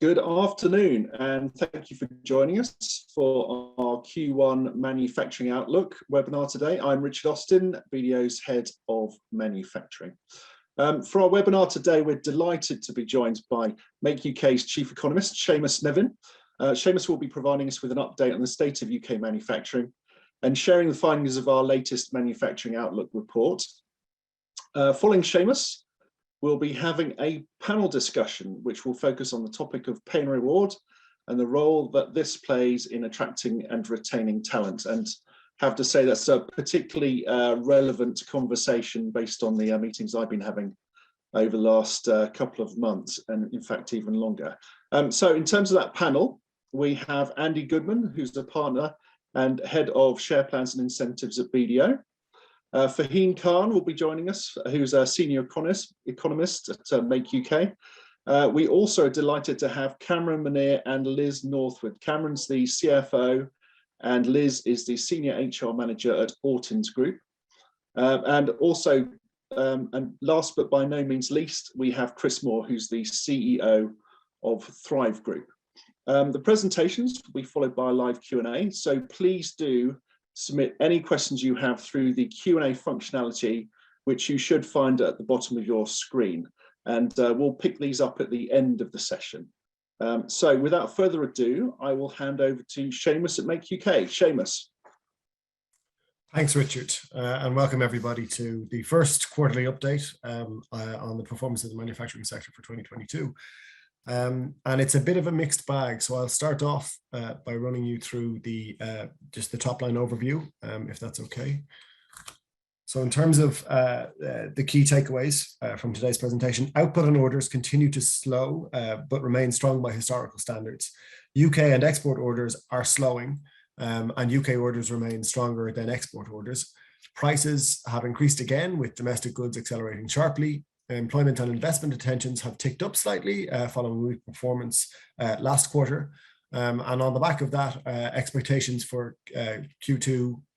Good afternoon, and thank you for joining us for our Q1 Manufacturing Outlook webinar today. I'm Richard Austin, BDO's Head of Manufacturing. For our webinar today, we're delighted to be joined by Make UK's Chief Economist, Seamus Nevin. Seamus will be providing us with an update on the state of UK manufacturing and sharing the findings of our latest Manufacturing Outlook report. Following Seamus, we'll be having a panel discussion which will focus on the topic of pay and reward and the role that this plays in attracting and retaining talent. And have to say that's a particularly relevant conversation based on the meetings I've been having over the last couple of months, and in fact even longer. So in terms of that panel, we have Andy Goodman, who's the partner and head of share plans and incentives at BDO. Fhaheen will be joining us, who's a senior economist at Make UK. We also are delighted to have Kamran, Munir and Liz Northwood. Kamran's the CFO and Liz is the senior HR manager at Autins Group. And also, and last but by no means least, we have Chris Moore, who's the CEO of Thrive Group. The presentations will be followed by a live Q&A, so please do submit any questions you have through the Q&A functionality, which you should find at the bottom of your screen. And we'll pick these up at the end of the session. So without further ado, I will hand over to Seamus at Make UK. Seamus. Thanks, Richard, and welcome everybody to the first quarterly update on the performance of the manufacturing sector for 2022. And it's a bit of a mixed bag, so I'll start off by running you through the just the top line overview, if that's okay. So in terms of the key takeaways from today's presentation, output and orders continue to slow but remain strong by historical standards. UK and export orders are slowing, and UK orders remain stronger than export orders. Prices have increased again, with domestic goods accelerating sharply. Employment and investment intentions have ticked up slightly following weak performance last quarter. And on the back of that, expectations for Q2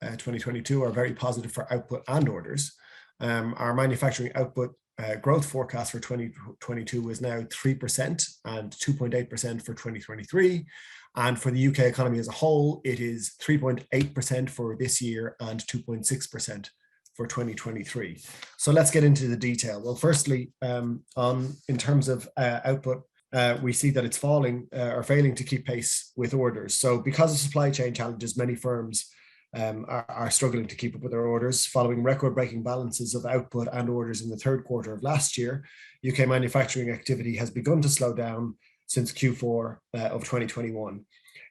2022 are very positive for output and orders. Our manufacturing output growth forecast for 2022 is now 3% and 2.8% for 2023. And for the UK economy as a whole, it is 3.8% for this year and 2.6% for 2023. So let's get into the detail. Well, firstly, in terms of output, we see that it's falling or failing to keep pace with orders. So because of supply chain challenges, many firms are struggling to keep up with their orders. Following record-breaking balances of output and orders in the third quarter of last year, UK manufacturing activity has begun to slow down since Q4 of 2021.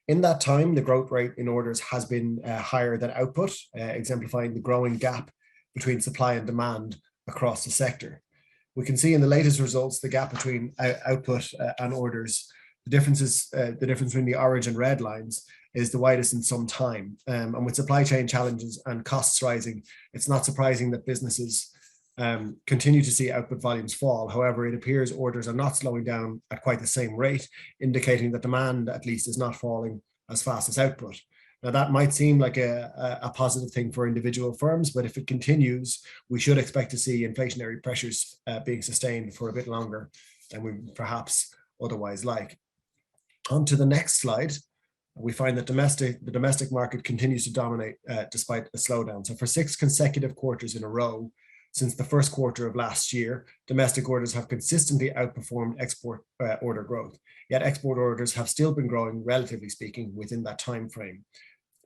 In that time, the growth rate in orders has been higher than output, exemplifying the growing gap between supply and demand across the sector. We can see in the latest results the gap between output and orders. The difference between the orange and red lines is the widest in some time. And with supply chain challenges and costs rising, it's not surprising that businesses continue to see output volumes fall. However, it appears orders are not slowing down at quite the same rate, indicating that demand at least is not falling as fast as output. Now, that might seem like a positive thing for individual firms, but if it continues, we should expect to see inflationary pressures being sustained for a bit longer than we perhaps otherwise like. On to the next slide, we find that the domestic market continues to dominate despite a slowdown. So for 6 consecutive quarters in a row, since the first quarter of last year, domestic orders have consistently outperformed export order growth, yet export orders have still been growing, relatively speaking, within that time frame.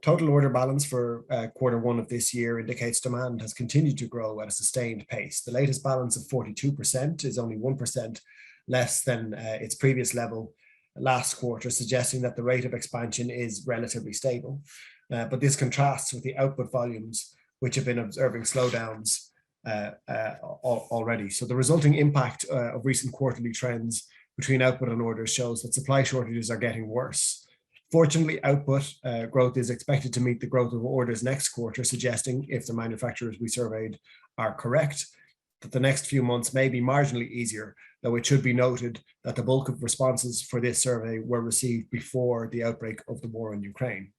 Total order balance for Q1 of this year indicates demand has continued to grow at a sustained pace. The latest balance of 42% is only 1% less than its previous level last quarter, suggesting that the rate of expansion is relatively stable. But this contrasts with the output volumes, which have been observing slowdowns already. So the resulting impact of recent quarterly trends between output and orders shows that supply shortages are getting worse. Fortunately, output growth is expected to meet the growth of orders next quarter, suggesting, if the manufacturers we surveyed are correct, that the next few months may be marginally easier, though it should be noted that the bulk of responses for this survey were received before the outbreak of the war in Ukraine.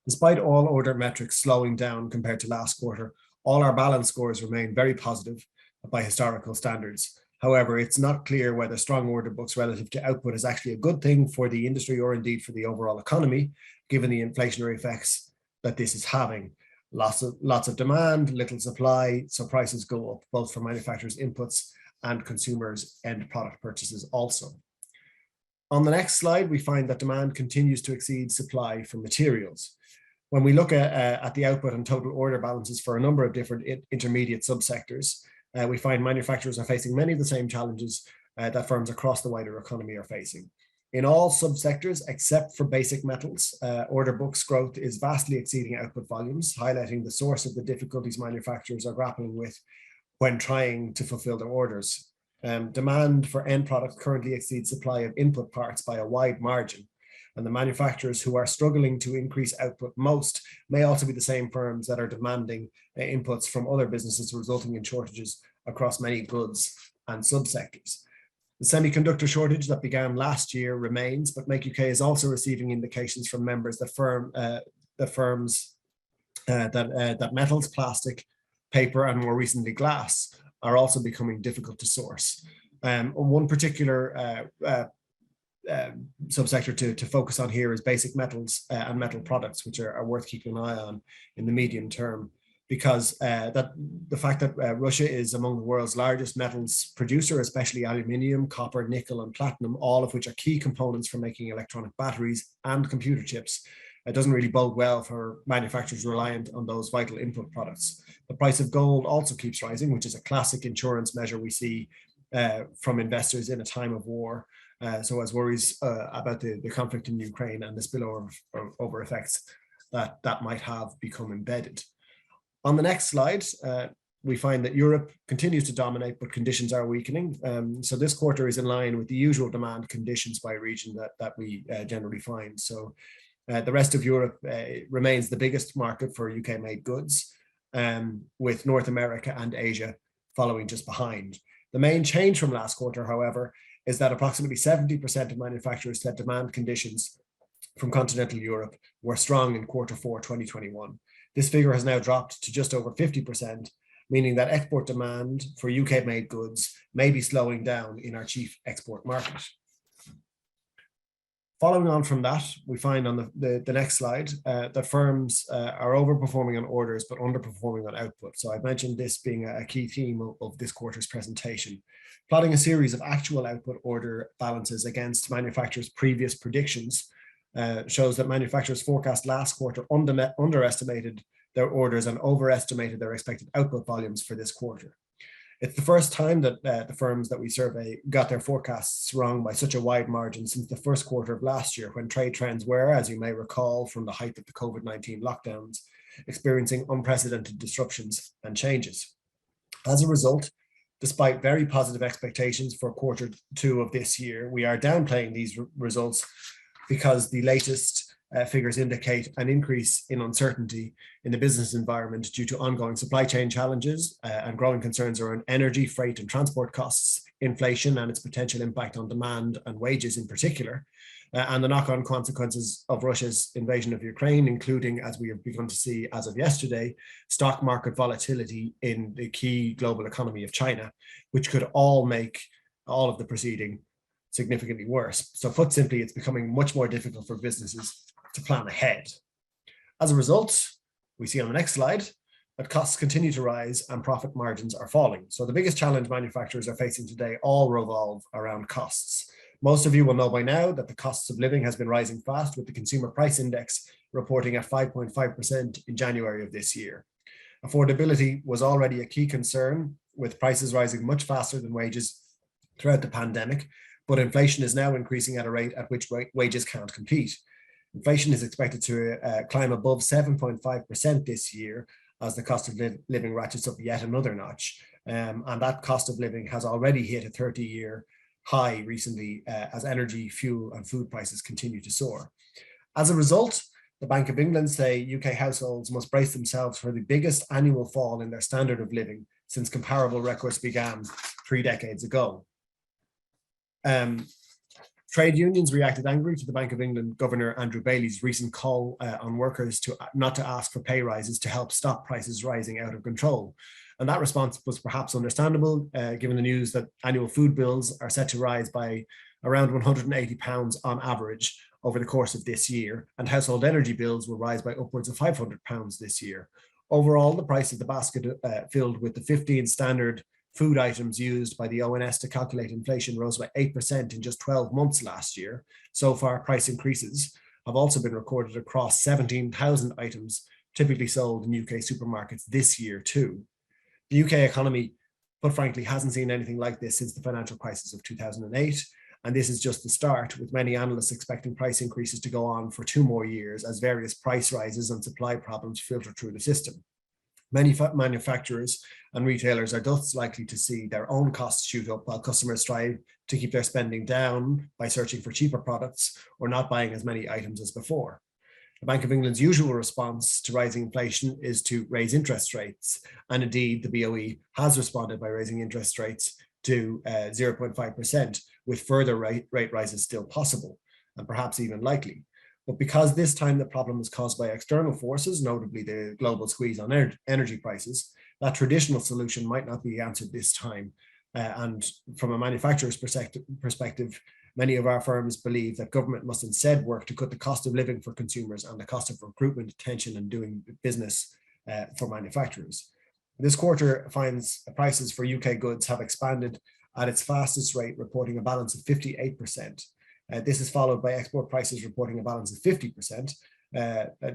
Despite all order metrics slowing down compared to last quarter, all our balance scores remain very positive by historical standards. However, it's not clear whether strong order books relative to output is actually a good thing for the industry or indeed for the overall economy, given the inflationary effects that this is having. Lots of demand, little supply, so prices go up, both for manufacturers' inputs and consumers' end product purchases also. On the next slide, we find that demand continues to exceed supply for materials. When we look at the output and total order balances for a number of different intermediate subsectors, we find manufacturers are facing many of the same challenges that firms across the wider economy are facing. In all subsectors, except for basic metals, order books growth is vastly exceeding output volumes, highlighting the source of the difficulties manufacturers are grappling with when trying to fulfill their orders. Demand for end products currently exceeds supply of input parts by a wide margin, and the manufacturers who are struggling to increase output most may also be the same firms that are demanding inputs from other businesses, resulting in shortages across many goods and subsectors. The semiconductor shortage that began last year remains, but Make UK is also receiving indications from members that that metals, plastic, paper, and more recently glass are also becoming difficult to source. One particular subsector to focus on here is basic metals and metal products, which are worth keeping an eye on in the medium term, because the fact that Russia is among the world's largest metals producer, especially aluminium, copper, nickel, and platinum, all of which are key components for making electronic batteries and computer chips, it doesn't really bode well for manufacturers reliant on those vital input products. The price of gold also keeps rising, which is a classic insurance measure we see from investors in a time of war. So as worries about the conflict in Ukraine and the spillover effects that might have become embedded. On the next slide, we find that Europe continues to dominate, but conditions are weakening. So this quarter is in line with the usual demand conditions by region that we generally find. So the rest of Europe remains the biggest market for UK-made goods, with North America and Asia following just behind. The main change from last quarter, however, is that approximately 70% of manufacturers said demand conditions from continental Europe were strong in Q4 2021. This figure has now dropped to just over 50%, meaning that export demand for UK-made goods may be slowing down in our chief export market. Following on from that, we find on the next slide that firms are overperforming on orders but underperforming on output. So I've mentioned this being a key theme of this quarter's presentation. Plotting a series of actual output order balances against manufacturers' previous predictions shows that manufacturers forecast last quarter underestimated their orders and overestimated their expected output volumes for this quarter. It's the first time that the firms that we survey got their forecasts wrong by such a wide margin since the first quarter of last year, when trade trends were, as you may recall from the height of the COVID-19 lockdowns, experiencing unprecedented disruptions and changes. As a result, despite very positive expectations for Q2 of this year, we are downplaying these results because the latest figures indicate an increase in uncertainty in the business environment due to ongoing supply chain challenges and growing concerns around energy, freight, and transport costs, inflation and its potential impact on demand and wages in particular, and the knock-on consequences of Russia's invasion of Ukraine, including, as we have begun to see as of yesterday, stock market volatility in the key global economy of China, which could all make all of the proceeding significantly worse. So put simply, it's becoming much more difficult for businesses to plan ahead. As a result, we see on the next slide that costs continue to rise and profit margins are falling. So the biggest challenge manufacturers are facing today all revolve around costs. Most of you will know by now that the costs of living has been rising fast, with the consumer price index reporting at 5.5% in January of this year. Affordability was already a key concern, with prices rising much faster than wages throughout the pandemic, but inflation is now increasing at a rate at which wages can't compete. Inflation is expected to climb above 7.5% this year as the cost of living ratchets up yet another notch. And that cost of living has already hit a 30-year high recently as energy, fuel, and food prices continue to soar. As a result, the Bank of England say UK households must brace themselves for the biggest annual fall in their standard of living since comparable records began 3 decades ago. Trade unions reacted angrily to the Bank of England Governor Andrew Bailey's recent call on workers not to ask for pay rises to help stop prices rising out of control. And that response was perhaps understandable, given the news that annual food bills are set to rise by around £180 on average over the course of this year, and household energy bills will rise by upwards of £500 this year. Overall, the price of the basket filled with the 15 standard food items used by the ONS to calculate inflation rose by 8% in just 12 months last year. So far, price increases have also been recorded across 17,000 items typically sold in UK supermarkets this year too. The UK economy, put frankly, hasn't seen anything like this since the financial crisis of 2008. And this is just the start, with many analysts expecting price increases to go on for 2 more years as various price rises and supply problems filter through the system. Many manufacturers and retailers are thus likely to see their own costs shoot up while customers strive to keep their spending down by searching for cheaper products or not buying as many items as before. The Bank of England's usual response to rising inflation is to raise interest rates. And indeed, the BOE has responded by raising interest rates to 0.5%, with further rate rises still possible and perhaps even likely. But because this time the problem is caused by external forces, notably the global squeeze on energy prices, that traditional solution might not be answered this time. And from a manufacturer's perspective, many of our firms believe that government must instead work to cut the cost of living for consumers and the cost of recruitment, attention, and doing business for manufacturers. This quarter finds prices for UK goods have expanded at its fastest rate, reporting a balance of 58%. This is followed by export prices reporting a balance of 50%.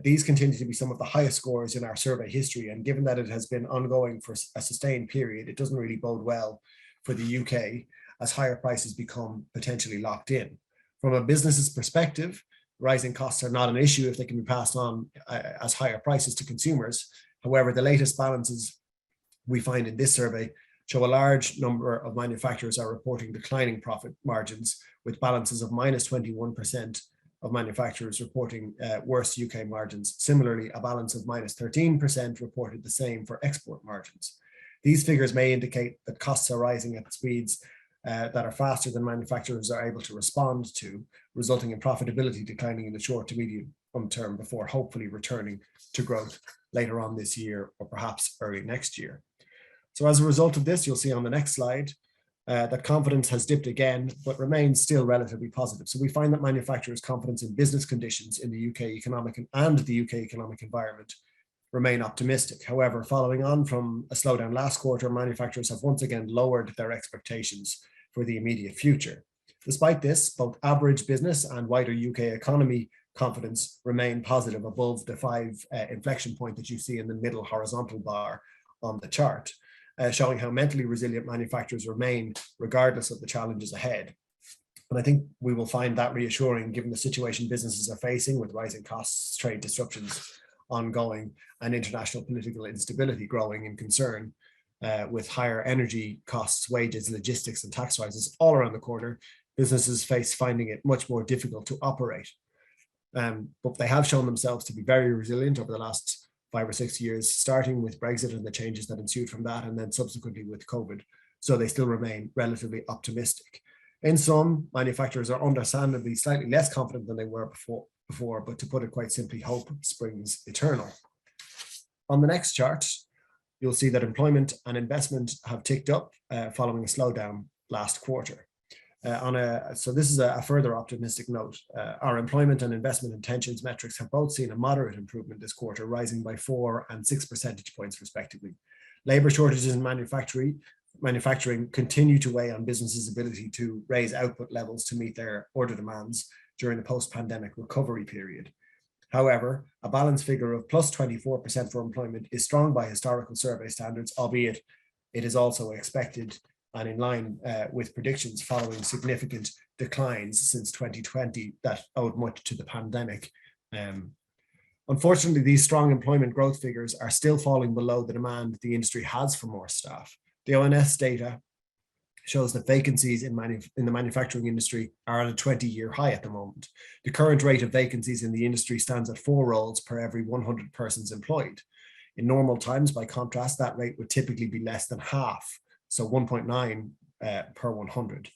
These continue to be some of the highest scores in our survey history, and given that it has been ongoing for a sustained period, it doesn't really bode well for the UK as higher prices become potentially locked in. From a business's perspective, rising costs are not an issue if they can be passed on as higher prices to consumers. However, the latest balances we find in this survey show a large number of manufacturers are reporting declining profit margins, with balances of minus 21% of manufacturers reporting worse UK margins. Similarly, a balance of minus 13% reported the same for export margins. These figures may indicate that costs are rising at speeds that are faster than manufacturers are able to respond to, resulting in profitability declining in the short to medium term before hopefully returning to growth later on this year or perhaps early next year. So as a result of this, you'll see on the next slide that confidence has dipped again, but remains still relatively positive. So we find that manufacturers' confidence in business conditions in the UK economic and the UK economic environment remain optimistic. However, following on from a slowdown last quarter, manufacturers have once again lowered their expectations for the immediate future. Despite this, both average business and wider UK economy confidence remain positive above the 5 inflection point that you see in the middle horizontal bar on the chart, showing how mentally resilient manufacturers remain regardless of the challenges ahead. And I think we will find that reassuring given the situation businesses are facing with rising costs, trade disruptions ongoing, and international political instability growing in concern, with higher energy costs, wages, logistics, and tax rises all around the corner. Businesses face finding it much more difficult to operate. But they have shown themselves to be very resilient over the last 5 or 6 years, starting with Brexit and the changes that ensued from that, and then subsequently with COVID. So they still remain relatively optimistic. In sum, manufacturers are understandably slightly less confident than they were before, but to put it quite simply, hope springs eternal. On the next chart, you'll see that employment and investment have ticked up following a slowdown last quarter. So this is a further optimistic note. Our employment and investment intentions metrics have both seen a moderate improvement this quarter, rising by 4 and 6 percentage points respectively. Labour shortages in manufacturing continue to weigh on businesses' ability to raise output levels to meet their order demands during the post-pandemic recovery period. However, a balance figure of plus 24% for employment is strong by historical survey standards, albeit it is also expected and in line with predictions following significant declines since 2020 that owed much to the pandemic. Unfortunately, these strong employment growth figures are still falling below the demand the industry has for more staff. The ONS data shows that vacancies in the manufacturing industry are at a 20-year high at the moment. The current rate of vacancies in the industry stands at 4 roles per every 100 persons employed. In normal times, by contrast, that rate would typically be less than half, so 1.9 per 100.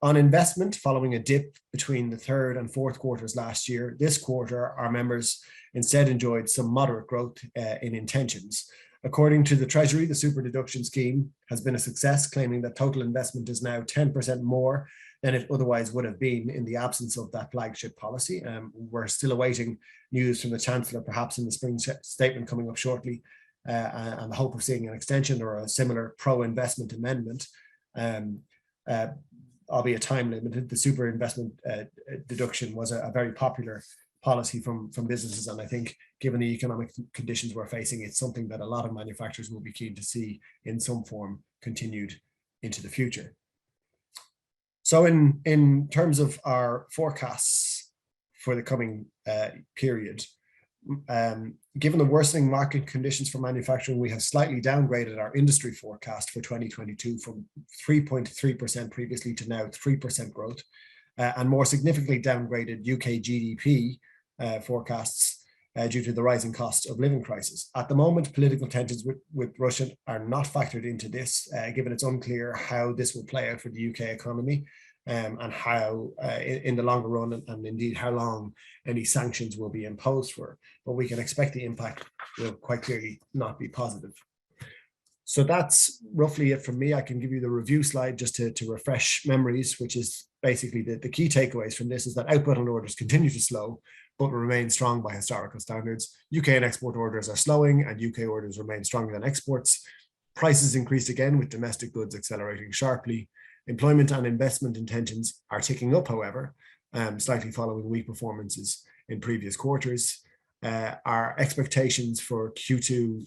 On investment, following a dip between the third and fourth quarters last year, this quarter, our members instead enjoyed some moderate growth in intentions. According to the Treasury, the super deduction scheme has been a success, claiming that total investment is now 10% more than it otherwise would have been in the absence of that flagship policy. We're still awaiting news from the Chancellor, perhaps in the spring statement coming up shortly, and the hope of seeing an extension or a similar pro-investment amendment, albeit time limited. The super investment deduction was a very popular policy from businesses, and I think given the economic conditions we're facing, it's something that a lot of manufacturers will be keen to see in some form continued into the future. So in terms of our forecasts for the coming period, given the worsening market conditions for manufacturing, we have slightly downgraded our industry forecast for 2022 from 3.3% previously to now 3% growth, and more significantly downgraded UK GDP forecasts due to the rising cost of living crisis. At the moment, political tensions with Russia are not factored into this, given it's unclear how this will play out for the UK economy, and how in the longer run, and indeed how long any sanctions will be imposed for. But we can expect the impact will quite clearly not be positive. So that's roughly it from me. I can give you the review slide just to refresh memories, which is basically the key takeaways from this is that output and orders continue to slow, but remain strong by historical standards. UK and export orders are slowing, and UK orders remain stronger than exports. Prices increased again, with domestic goods accelerating sharply. Employment and investment intentions are ticking up, however, slightly following weak performances in previous quarters. Our expectations for Q2,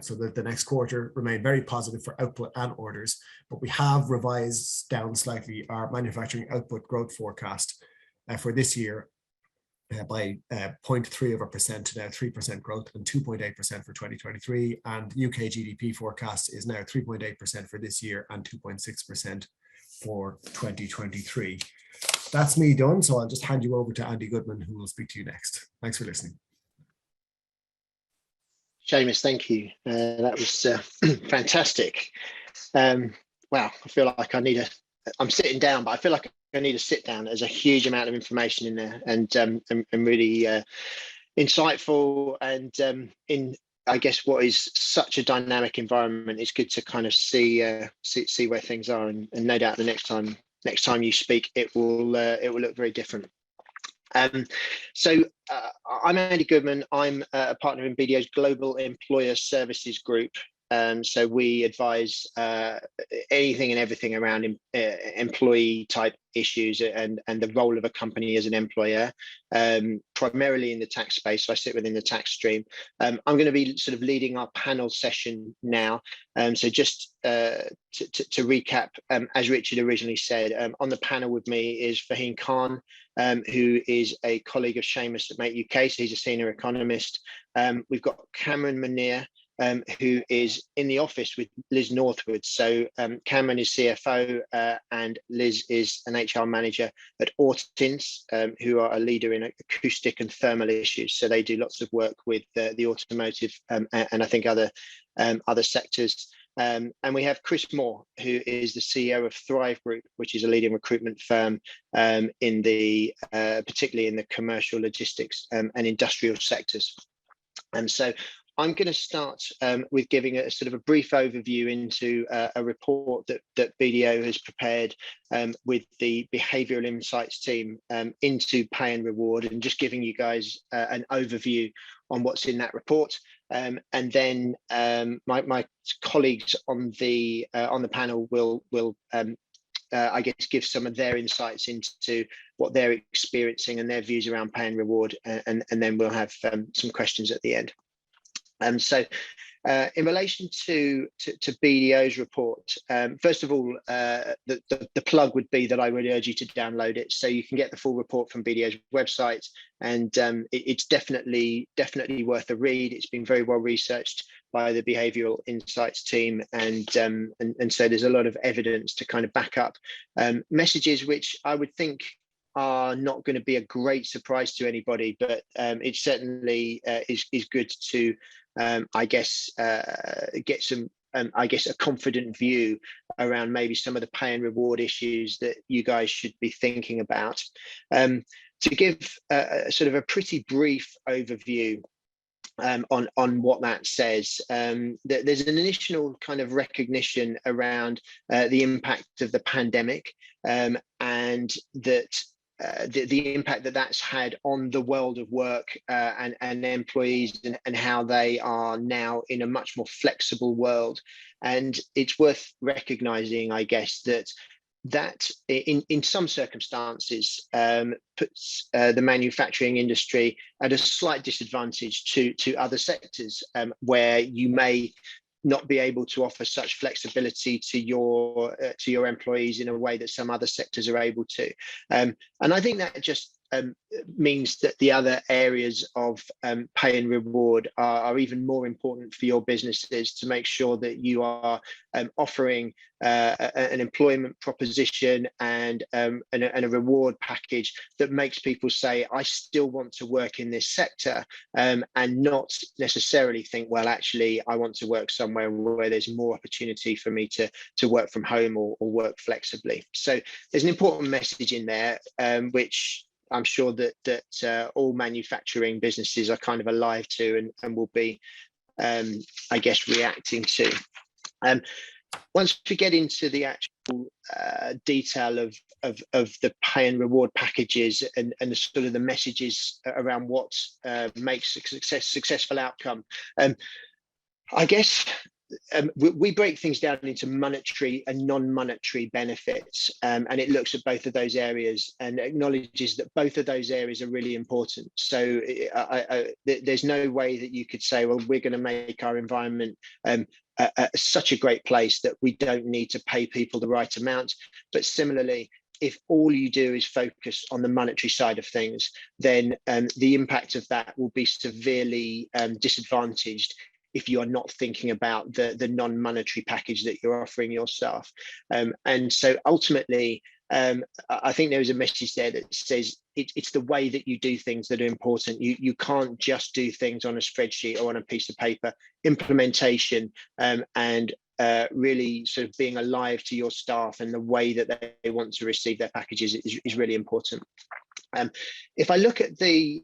so that the next quarter, remain very positive for output and orders, but we have revised down slightly our manufacturing output growth forecast for this year by 0.3% to now 3% growth and 2.8% for 2023. And UK GDP forecast is now 3.8% for this year and 2.6% for 2023. That's me done. So I'll just hand you over to Andy Goodman, who will speak to you next. Thanks for listening. Seamus, thank you. That was fantastic. Wow, I feel like I'm sitting down, but I feel like I need to sit down. There's a huge amount of information in there, and really insightful, and in, I guess, what is such a dynamic environment. It's good to kind of see where things are, and no doubt the next time you speak, it will look very different. So I'm Andy Goodman. I'm a partner in BDO's Global Employer Services Group. So we advise anything and everything around employee type issues and the role of a company as an employer, primarily in the tax space. So I sit within the tax stream. I'm going to be sort of leading our panel session now. So just to recap, as Richard originally said, on the panel with me is Fhaheen Khan, who is a colleague of Seamus at Mate UK. So he's a senior economist. We've got Kamran Munir, who is in the office with Liz Northwood. So Kamran is CFO, and Liz is an HR manager at Autins, who are a leader in acoustic and thermal issues. So they do lots of work with the automotive and I think other sectors. And we have Chris Moore, who is the CEO of Thrive Group, which is a leading recruitment firm in the particularly in the commercial, logistics and industrial sectors. And so I'm going to start with giving a sort of a brief overview into a report that BDO has prepared with the behavioural insights team into pay and reward, and just giving you guys an overview on what's in that report. And then my colleagues on the panel will I guess give some of their insights into what they're experiencing and their views around pay and reward, and then we'll have some questions at the end. So in relation to BDO's report, first of all, the plug would be that I would urge you to download it, so you can get the full report from BDO's website, and it's definitely worth a read. It's been very well researched by the behavioural insights team, and so there's a lot of evidence to kind of back up messages which I would think are not going to be a great surprise to anybody, but it certainly is good to I guess get some I guess a confident view around maybe some of the pay and reward issues that you guys should be thinking about. To give sort of a pretty brief overview, on what that says. There's an initial kind of recognition around the impact of the pandemic, and that the impact that that's had on the world of work, and employees, and how they are now in a much more flexible world. And it's worth recognizing, I guess, that in some circumstances puts the manufacturing industry at a slight disadvantage to other sectors, where you may not be able to offer such flexibility to your employees in a way that some other sectors are able to. And I think that just means that the other areas of pay and reward are even more important for your businesses, to make sure that you are offering an employment proposition and a reward package that makes people say, I still want to work in this sector, and not necessarily think, well, actually, I want to work somewhere where there's more opportunity for me to work from home or work flexibly. So there's an important message in there, which I'm sure that all manufacturing businesses are kind of alive to and will be, I guess, reacting to. Once we get into the actual detail of the pay and reward packages and the sort of the messages around what makes a successful outcome, I guess we break things down into monetary and non-monetary benefits, and it looks at both of those areas and acknowledges that both of those areas are really important. So there's no way that you could say, well, we're going to make our environment such a great place that we don't need to pay people the right amount. But similarly, if all you do is focus on the monetary side of things, then the impact of that will be severely disadvantaged if you are not thinking about the non-monetary package that you're offering your staff. And so ultimately, I think there is a message there that says it's the way that you do things that are important. You can't just do things on a spreadsheet or on a piece of paper. Implementation and really sort of being alive to your staff and the way that they want to receive their packages is really important. If I look at the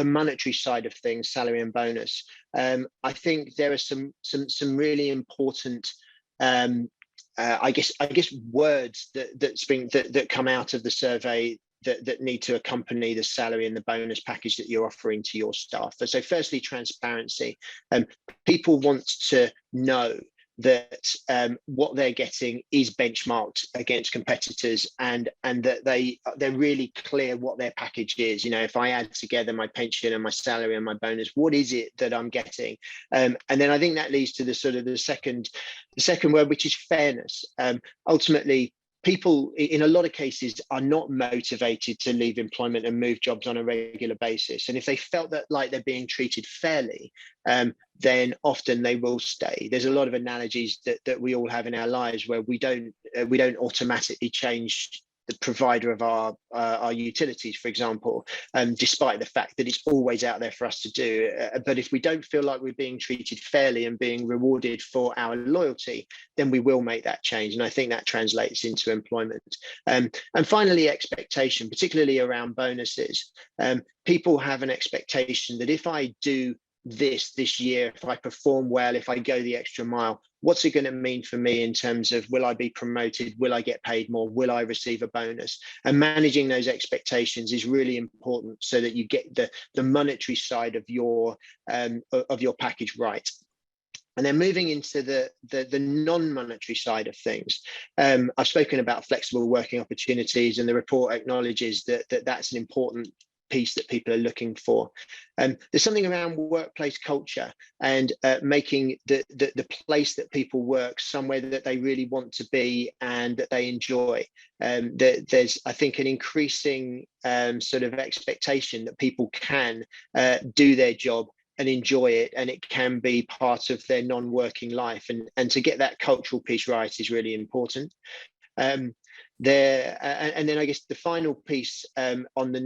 monetary side of things, salary and bonus, I think there are some really important, I guess words that come out of the survey that need to accompany the salary and the bonus package that you're offering to your staff. So firstly, transparency. People want to know that what they're getting is benchmarked against competitors, and that they're really clear what their package is. You know, if I add together my pension and my salary and my bonus, what is it that I'm getting? And then I think that leads to the sort of the second word, which is fairness. Ultimately, people in a lot of cases are not motivated to leave employment and move jobs on a regular basis. And if they felt that like they're being treated fairly, then often they will stay. There's a lot of analogies that we all have in our lives where we don't automatically change the provider of our utilities, for example, despite the fact that it's always out there for us to do. But if we don't feel like we're being treated fairly and being rewarded for our loyalty, then we will make that change. And I think that translates into employment. And finally, expectation, particularly around bonuses. People have an expectation that if I do this year, if I perform well, if I go the extra mile, what's it going to mean for me in terms of, will I be promoted? Will I get paid more? Will I receive a bonus? And managing those expectations is really important so that you get the monetary side of your package right. And then moving into the non-monetary side of things, I've spoken about flexible working opportunities, and the report acknowledges that's an important piece that people are looking for. There's something around workplace culture and making the place that people work somewhere that they really want to be and that they enjoy. There's, I think, an increasing sort of expectation that people can do their job and enjoy it, and it can be part of their non-working life. And to get that cultural piece right is really important. And then I guess the final piece on the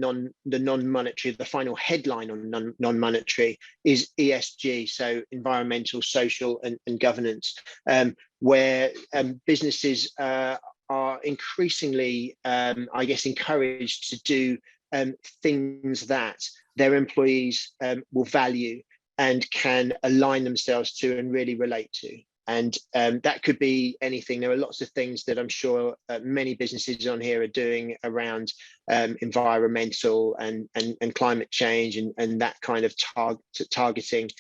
non-monetary, the final headline on non-monetary is ESG, so environmental, social, and governance, where businesses are increasingly, I guess, encouraged to do things that their employees will value. and can align themselves to and really relate to. And that could be anything. There are lots of things that I'm sure many businesses on here are doing around environmental and climate change and that kind of targeting.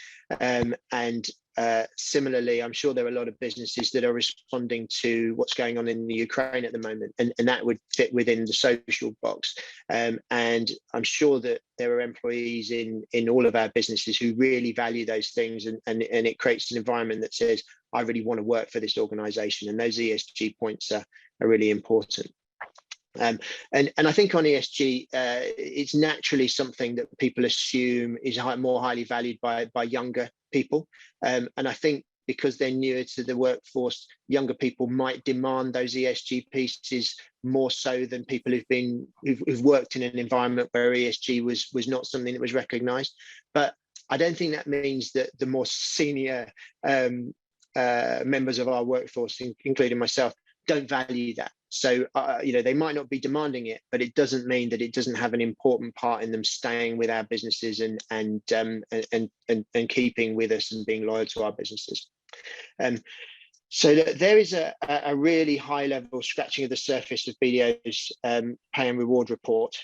Similarly, I'm sure there are a lot of businesses that are responding to what's going on in the Ukraine at the moment, and that would fit within the social box. And I'm sure that there are employees in all of our businesses who really value those things, and it creates an environment that says, I really want to work for this organization, and those ESG points are really important. And I think on ESG, it's naturally something that people assume is more highly valued by younger people. And I think because they're newer to the workforce, younger people might demand those ESG pieces more so than people who've worked in an environment where ESG was not something that was recognized. But I don't think that means that the more senior members of our workforce, including myself, don't value that. So, they might not be demanding it, but it doesn't mean that it doesn't have an important part in them staying with our businesses and keeping with us and being loyal to our businesses. So there is a really high level scratching of the surface of BDO's pay and reward report.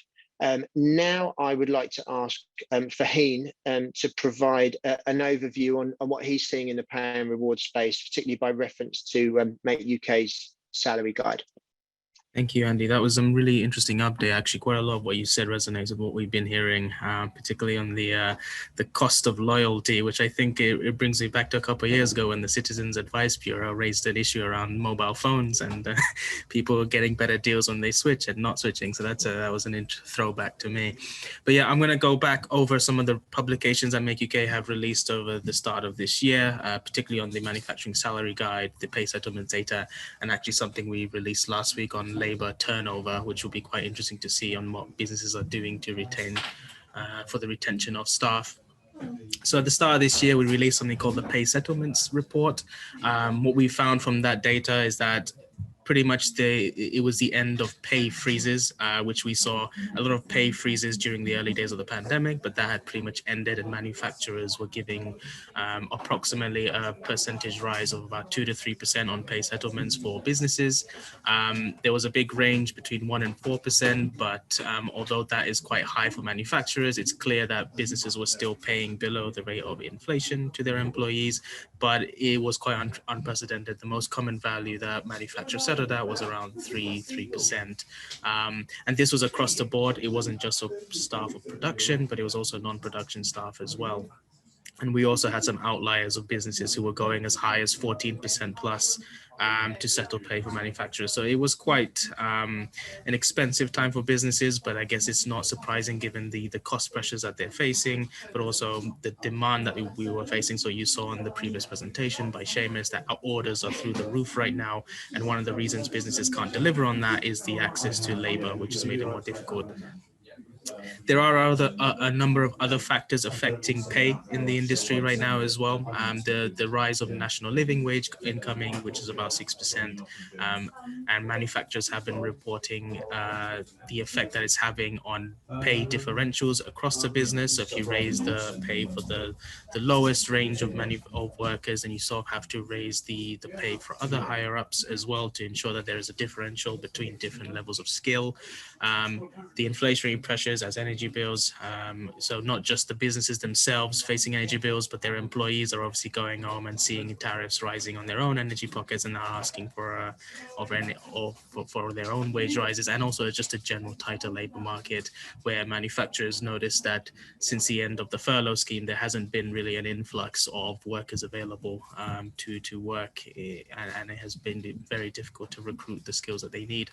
Now I would like to ask Fhaheen to provide an overview on what he's seeing in the pay and reward space, particularly by reference to Make UK's salary guide. Thank you, Andy. That was a really interesting update. Actually, quite a lot of what you said resonates with what we've been hearing, particularly on the cost of loyalty, which I think it brings me back to a couple of years ago when the Citizens Advice Bureau raised an issue around mobile phones and people getting better deals when they switch and not switching. So that was an throwback to me. But yeah, I'm going to go back over some of the publications that Make UK have released over the start of this year, particularly on the manufacturing salary guide, the pay settlement data, and actually something we released last week on labor turnover, which will be quite interesting to see on what businesses are doing to retain for the retention of staff. So at the start of this year, we released something called the pay settlements report. What we found from that data is that pretty much it was the end of pay freezes, which we saw a lot of pay freezes during the early days of the pandemic, but that had pretty much ended and manufacturers were giving approximately a percentage rise of about 2 to 3% on pay settlements for businesses. There was a big range between 1 and 4%, but although that is quite high for manufacturers, it's clear that businesses were still paying below the rate of inflation to their employees, but it was quite unprecedented. The most common value that manufacturers settled at was around 3%. And this was across the board. It wasn't just for staff of production, but it was also non-production staff as well. And we also had some outliers of businesses who were going as high as 14% plus to settle pay for manufacturers. So it was quite an expensive time for businesses, but I guess it's not surprising given the cost pressures that they're facing, but also the demand that we were facing. So you saw in the previous presentation by Seamus that our orders are through the roof right now. And one of the reasons businesses can't deliver on that is the access to labor, which has made it more difficult. There are a number of other factors affecting pay in the industry right now as well. The rise of national living wage incoming, which is about 6%, and manufacturers have been reporting the effect that it's having on pay differentials across the business. So if you raise the pay for the lowest range of workers, and you sort of have to raise the pay for other higher ups as well to ensure that there is a differential between different levels of skill. The inflationary pressures as energy bills, so not just the businesses themselves facing energy bills, but their employees are obviously going home and seeing tariffs rising on their own energy pockets and are asking for their own wage rises, and also just a general tighter labor market where manufacturers notice that since the end of the furlough scheme, there hasn't been really an influx of workers available to work, and it has been very difficult to recruit the skills that they need.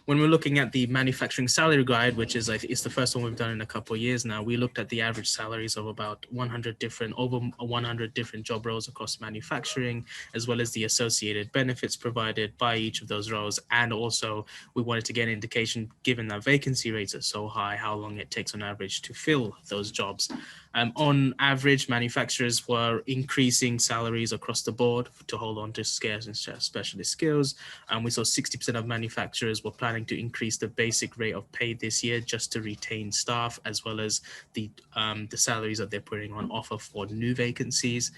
When we're looking at the manufacturing salary guide, which is it's the first one we've done in a couple of years now, we looked at the average salaries of about over 100 different job roles across manufacturing, as well as the associated benefits provided by each of those roles. And also we wanted to get an indication, given that vacancy rates are so high, how long it takes on average to fill those jobs. On average, manufacturers were increasing salaries across the board to hold on to scarce and specialist skills. We saw 60% of manufacturers were planning to increase the basic rate of pay this year just to retain staff, as well as the salaries that they're putting on offer for new vacancies.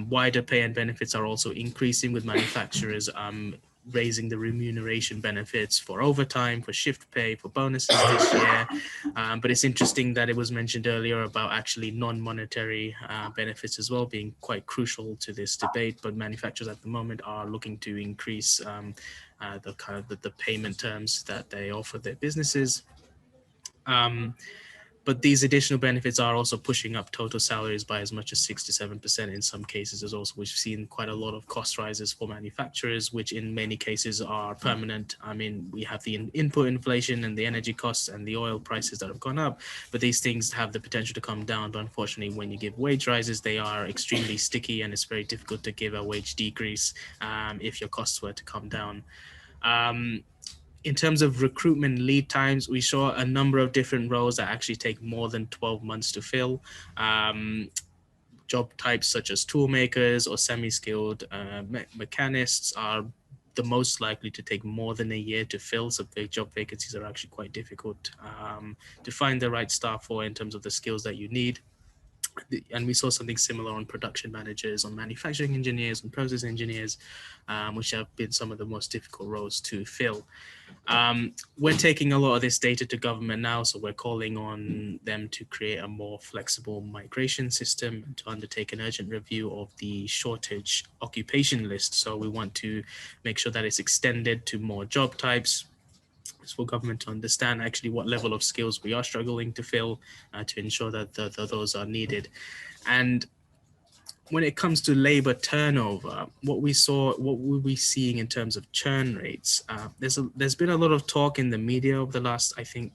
Wider pay and benefits are also increasing, with manufacturers raising the remuneration benefits for overtime, for shift pay, for bonuses this year. But it's interesting that it was mentioned earlier about actually non-monetary benefits as well being quite crucial to this debate. But manufacturers at the moment are looking to increase the payment terms that they offer their businesses. But these additional benefits are also pushing up total salaries by as much as 6 to 7% in some cases. As also, we've seen quite a lot of cost rises for manufacturers, which in many cases are permanent. I mean, we have the input inflation and the energy costs and the oil prices that have gone up, but these things have the potential to come down. But unfortunately, when you give wage rises, they are extremely sticky, and it's very difficult to give a wage decrease if your costs were to come down. In terms of recruitment lead times, we saw a number of different roles that actually take more than 12 months to fill. Job types such as toolmakers or semi-skilled mechanists are the most likely to take more than a year to fill. So the job vacancies are actually quite difficult to find the right staff for in terms of the skills that you need. And we saw something similar on production managers, on manufacturing engineers, and process engineers, which have been some of the most difficult roles to fill. We're taking a lot of this data to government now, so we're calling on them to create a more flexible migration system and to undertake an urgent review of the shortage occupation list. So we want to make sure that it's extended to more job types, for government to understand actually what level of skills we are struggling to fill to ensure that those are needed. And when it comes to labor turnover, what we'll be seeing in terms of churn rates, there's been a lot of talk in the media over the last, I think,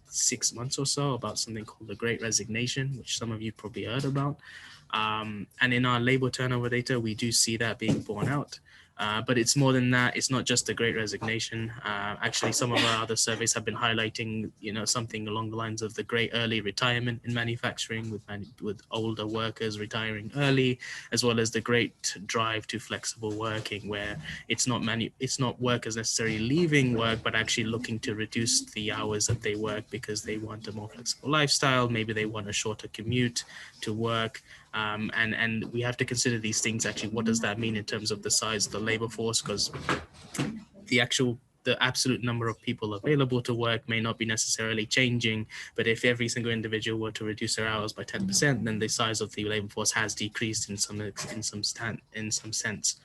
6 months or so about something called the Great Resignation, which some of you probably heard about. And in our labor turnover data, we do see that being borne out. But it's more than that. It's not just the Great Resignation. Actually, some of our other surveys have been highlighting, something along the lines of the Great Early Retirement in manufacturing, with older workers retiring early, as well as the Great Drive to Flexible Working, where it's not workers necessarily leaving work, but actually looking to reduce the hours that they work because they want a more flexible lifestyle. Maybe they want a shorter commute to work. And we have to consider these things. Actually, what does that mean in terms of the size of the labor force? Because the absolute number of people available to work may not be necessarily changing, but if every single individual were to reduce their hours by 10%, then the size of the labor force has decreased in some sense.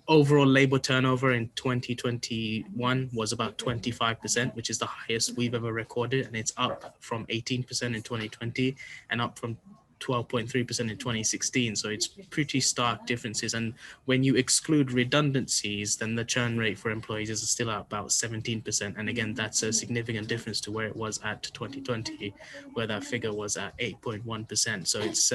Overall labor turnover in 2021 was about 25%, which is the highest we've ever recorded, and it's up from 18% in 2020 and up from 12.3% in 2016. So it's pretty stark differences. And when you exclude redundancies, then the churn rate for employees is still at about 17%. And again, that's a significant difference to where it was at 2020, where that figure was at 8.1%. So it's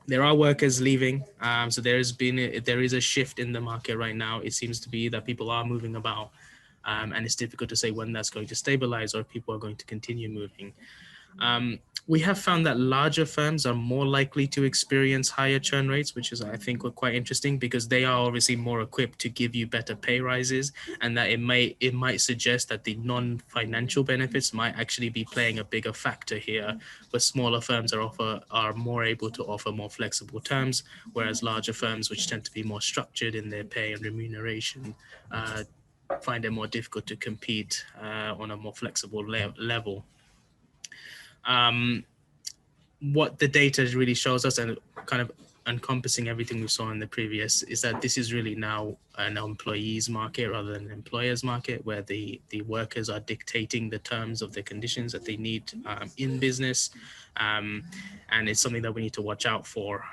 there are workers leaving. So there is a shift in the market right now. It seems to be that people are moving about, and it's difficult to say when that's going to stabilize or if people are going to continue moving. We have found that larger firms are more likely to experience higher churn rates, which is, I think, quite interesting, because they are obviously more equipped to give you better pay rises, and that it might suggest that the non-financial benefits might actually be playing a bigger factor here, but smaller firms are more able to offer more flexible terms, whereas larger firms, which tend to be more structured in their pay and remuneration, find it more difficult to compete on a more flexible level. What the data really shows us, and kind of encompassing everything we saw in the previous, is that this is really now an employees market rather than an employers market, where the workers are dictating the terms of the conditions that they need in business, and it's something that we need to watch out for.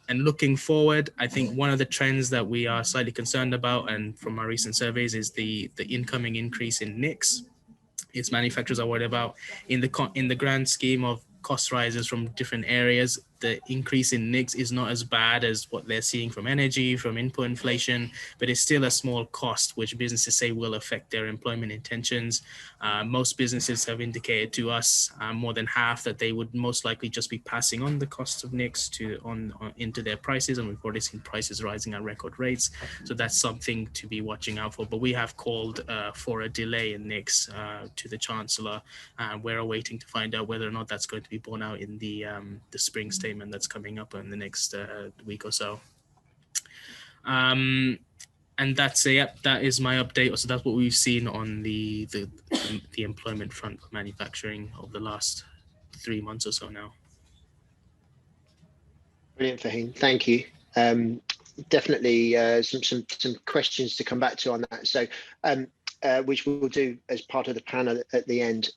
And looking forward, I think one of the trends that we are slightly concerned about, and from our recent surveys, is the incoming increase in NICs. It's manufacturers are worried about in the grand scheme of cost rises from different areas. the increase in NICs is not as bad as what they're seeing from energy, from input inflation, but it's still a small cost, which businesses say will affect their employment intentions. Most businesses have indicated to us, more than half, that they would most likely just be passing on the cost of NICs into their prices, and we've already seen prices rising at record rates. So that's something to be watching out for. But we have called for a delay in NICs to the Chancellor. We're awaiting to find out whether or not that's going to be borne out in the spring statement that's coming up in the next week or so. And that's that is my update. So that's what we've seen on the employment front for manufacturing over the last 3 months or so now. Brilliant, Fhaheen. Thank you. Definitely some questions to come back to on that. So, which we'll do as part of the panel at the end.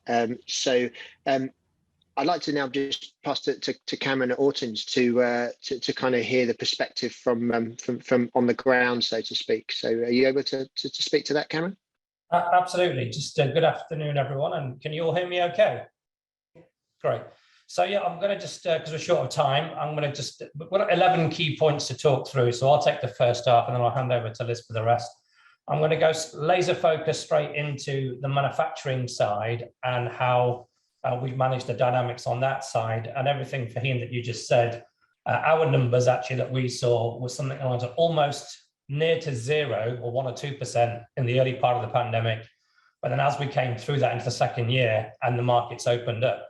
I'd like to now just pass to Kamran at Autins to kind of hear the perspective from on the ground, so to speak. So, are you able to speak to that, Kamran? Absolutely. Just good afternoon, everyone. And can you all hear me okay? Great. So yeah, I'm going to just, because we're short of time, I'm going to we've got 11 key points to talk through. So I'll take the first half and then I'll hand over to Liz for the rest. I'm going to go laser focus straight into the manufacturing side and how we've managed the dynamics on that side, and everything, Fhaheen, that you just said. Our numbers actually that we saw was something around almost near to 0 or 1 or 2% in the early part of the pandemic. But then as we came through that into the second year and the markets opened up,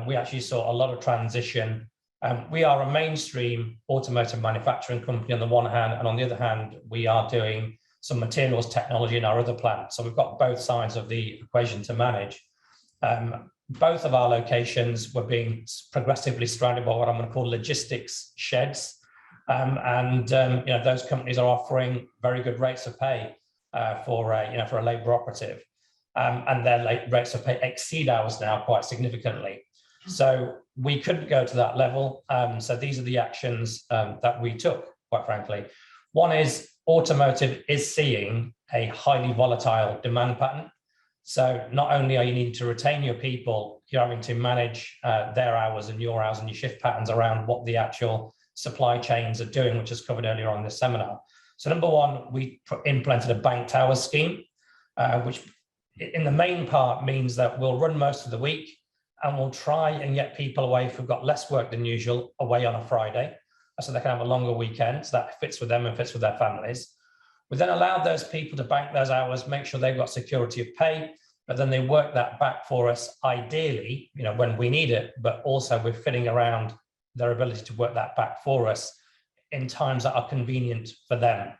we actually saw a lot of transition. We are a mainstream automotive manufacturing company on the one hand, and on the other hand, we are doing some materials technology in our other plants. So we've got both sides of the equation to manage. Both of our locations were being progressively surrounded by what I'm going to call logistics sheds. Those companies are offering very good rates of pay for a labour operative. And their rates of pay exceed ours now quite significantly. So we couldn't go to that level. So these are the actions that we took, quite frankly. One is automotive is seeing a highly volatile demand pattern. So not only are you needing to retain your people, you're having to manage their hours and your shift patterns around what the actual supply chains are doing, which is covered earlier on in this seminar. So number one, we implemented a bank tower scheme, which in the main part means that we'll run most of the week and we'll try and get people away if we've got less work than usual away on a Friday, so they can have a longer weekend. So that fits with them and fits with their families. We then allowed those people to bank those hours, make sure they've got security of pay, but then they work that back for us, ideally, when we need it, but also we're fitting around their ability to work that back for us in times that are convenient for them.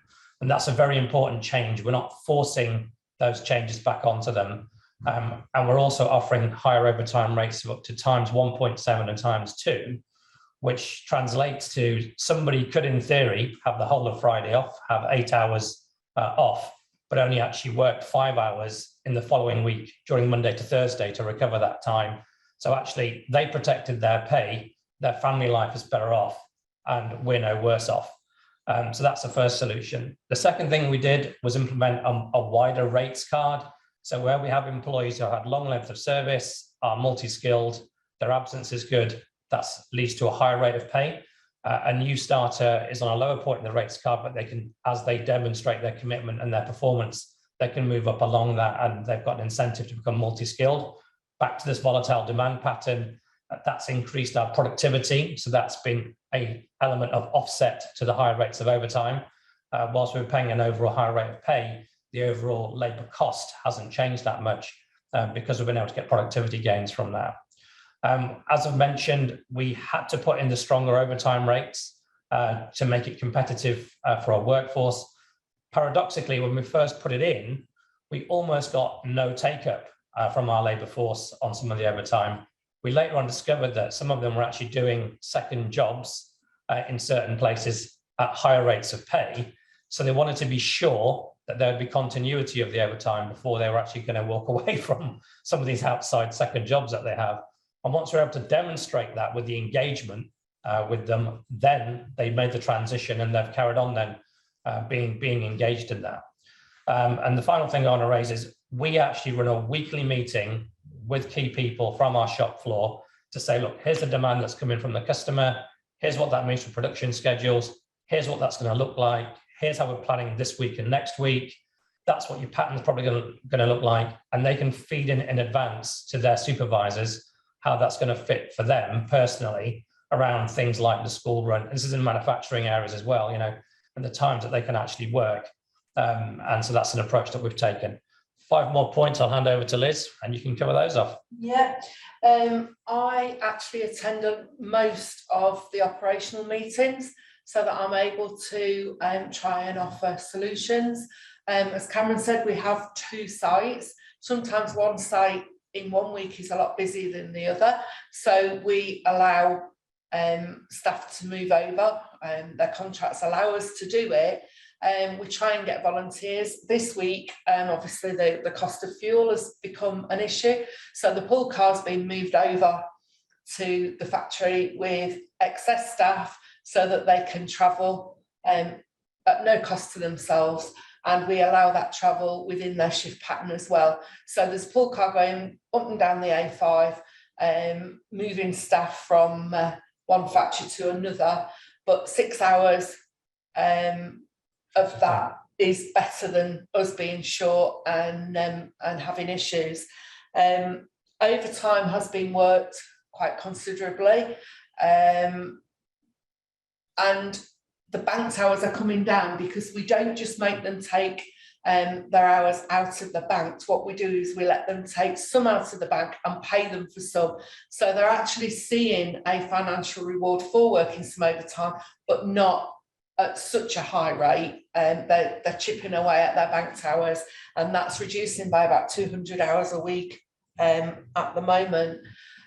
And that's a very important change. We're not forcing those changes back onto them. And we're also offering higher overtime rates of up to times 1.7 and times 2, which translates to somebody could, in theory, have the whole of Friday off, have 8 hours off, but only actually work 5 hours in the following week during Monday to Thursday to recover that time. So actually, they protected their pay, their family life is better off, and we're no worse off. So that's the first solution. The second thing we did was implement a wider rates card. So where we have employees who had long length of service, are multi-skilled, their absence is good, that leads to a higher rate of pay. A new starter is on a lower point in the rates card, but they can, as they demonstrate their commitment and their performance, they can move up along that, and they've got an incentive to become multi-skilled. Back to this volatile demand pattern, that's increased our productivity. So that's been an element of offset to the higher rates of overtime. Whilst we're paying an overall higher rate of pay, the overall labour cost hasn't changed that much because we've been able to get productivity gains from that. As I've mentioned, we had to put in the stronger overtime rates to make it competitive for our workforce. Paradoxically, when we first put it in, we almost got no take-up from our labour force on some of the overtime. We later on discovered that some of them were actually doing second jobs in certain places at higher rates of pay. So they wanted to be sure that there would be continuity of the overtime before they were actually going to walk away from some of these outside second jobs that they have. And once we're able to demonstrate that with the engagement with them, then they made the transition and they've carried on then being engaged in that. And the final thing I want to raise is we actually run a weekly meeting with key people from our shop floor to say, look, here's the demand that's coming from the customer. Here's what that means for production schedules. Here's what that's going to look like. Here's how we're planning this week and next week. That's what your pattern's probably going to look like. And they can feed in advance to their supervisors how that's going to fit for them personally around things like the school run. This is in manufacturing areas as well, you know, and the times that they can actually work. And so that's an approach that we've taken. 5 more points, I'll hand over to Liz, and you can cover those off. Yeah, I actually attend most of the operational meetings so that I'm able to try and offer solutions. As Kamran said, we have 2 sites. Sometimes one site in one week is a lot busier than the other. So we allow staff to move over. Their contracts allow us to do it. We try and get volunteers. This week, obviously the cost of fuel has become an issue. So the pool car's been moved over to the factory with excess staff so that they can travel at no cost to themselves. And we allow that travel within their shift pattern as well. So there's a pool car going up and down the A5, moving staff from one factory to another, but 6 hours of that is better than us being short and having issues. Overtime has been worked quite considerably, and the banked hours are coming down because we don't just make them take their hours out of the bank. What we do is we let them take some out of the bank and pay them for some. So they're actually seeing a financial reward for working some overtime, but not at such a high rate. They're chipping away at their banked hours, and that's reducing by about 200 hours a week at the moment.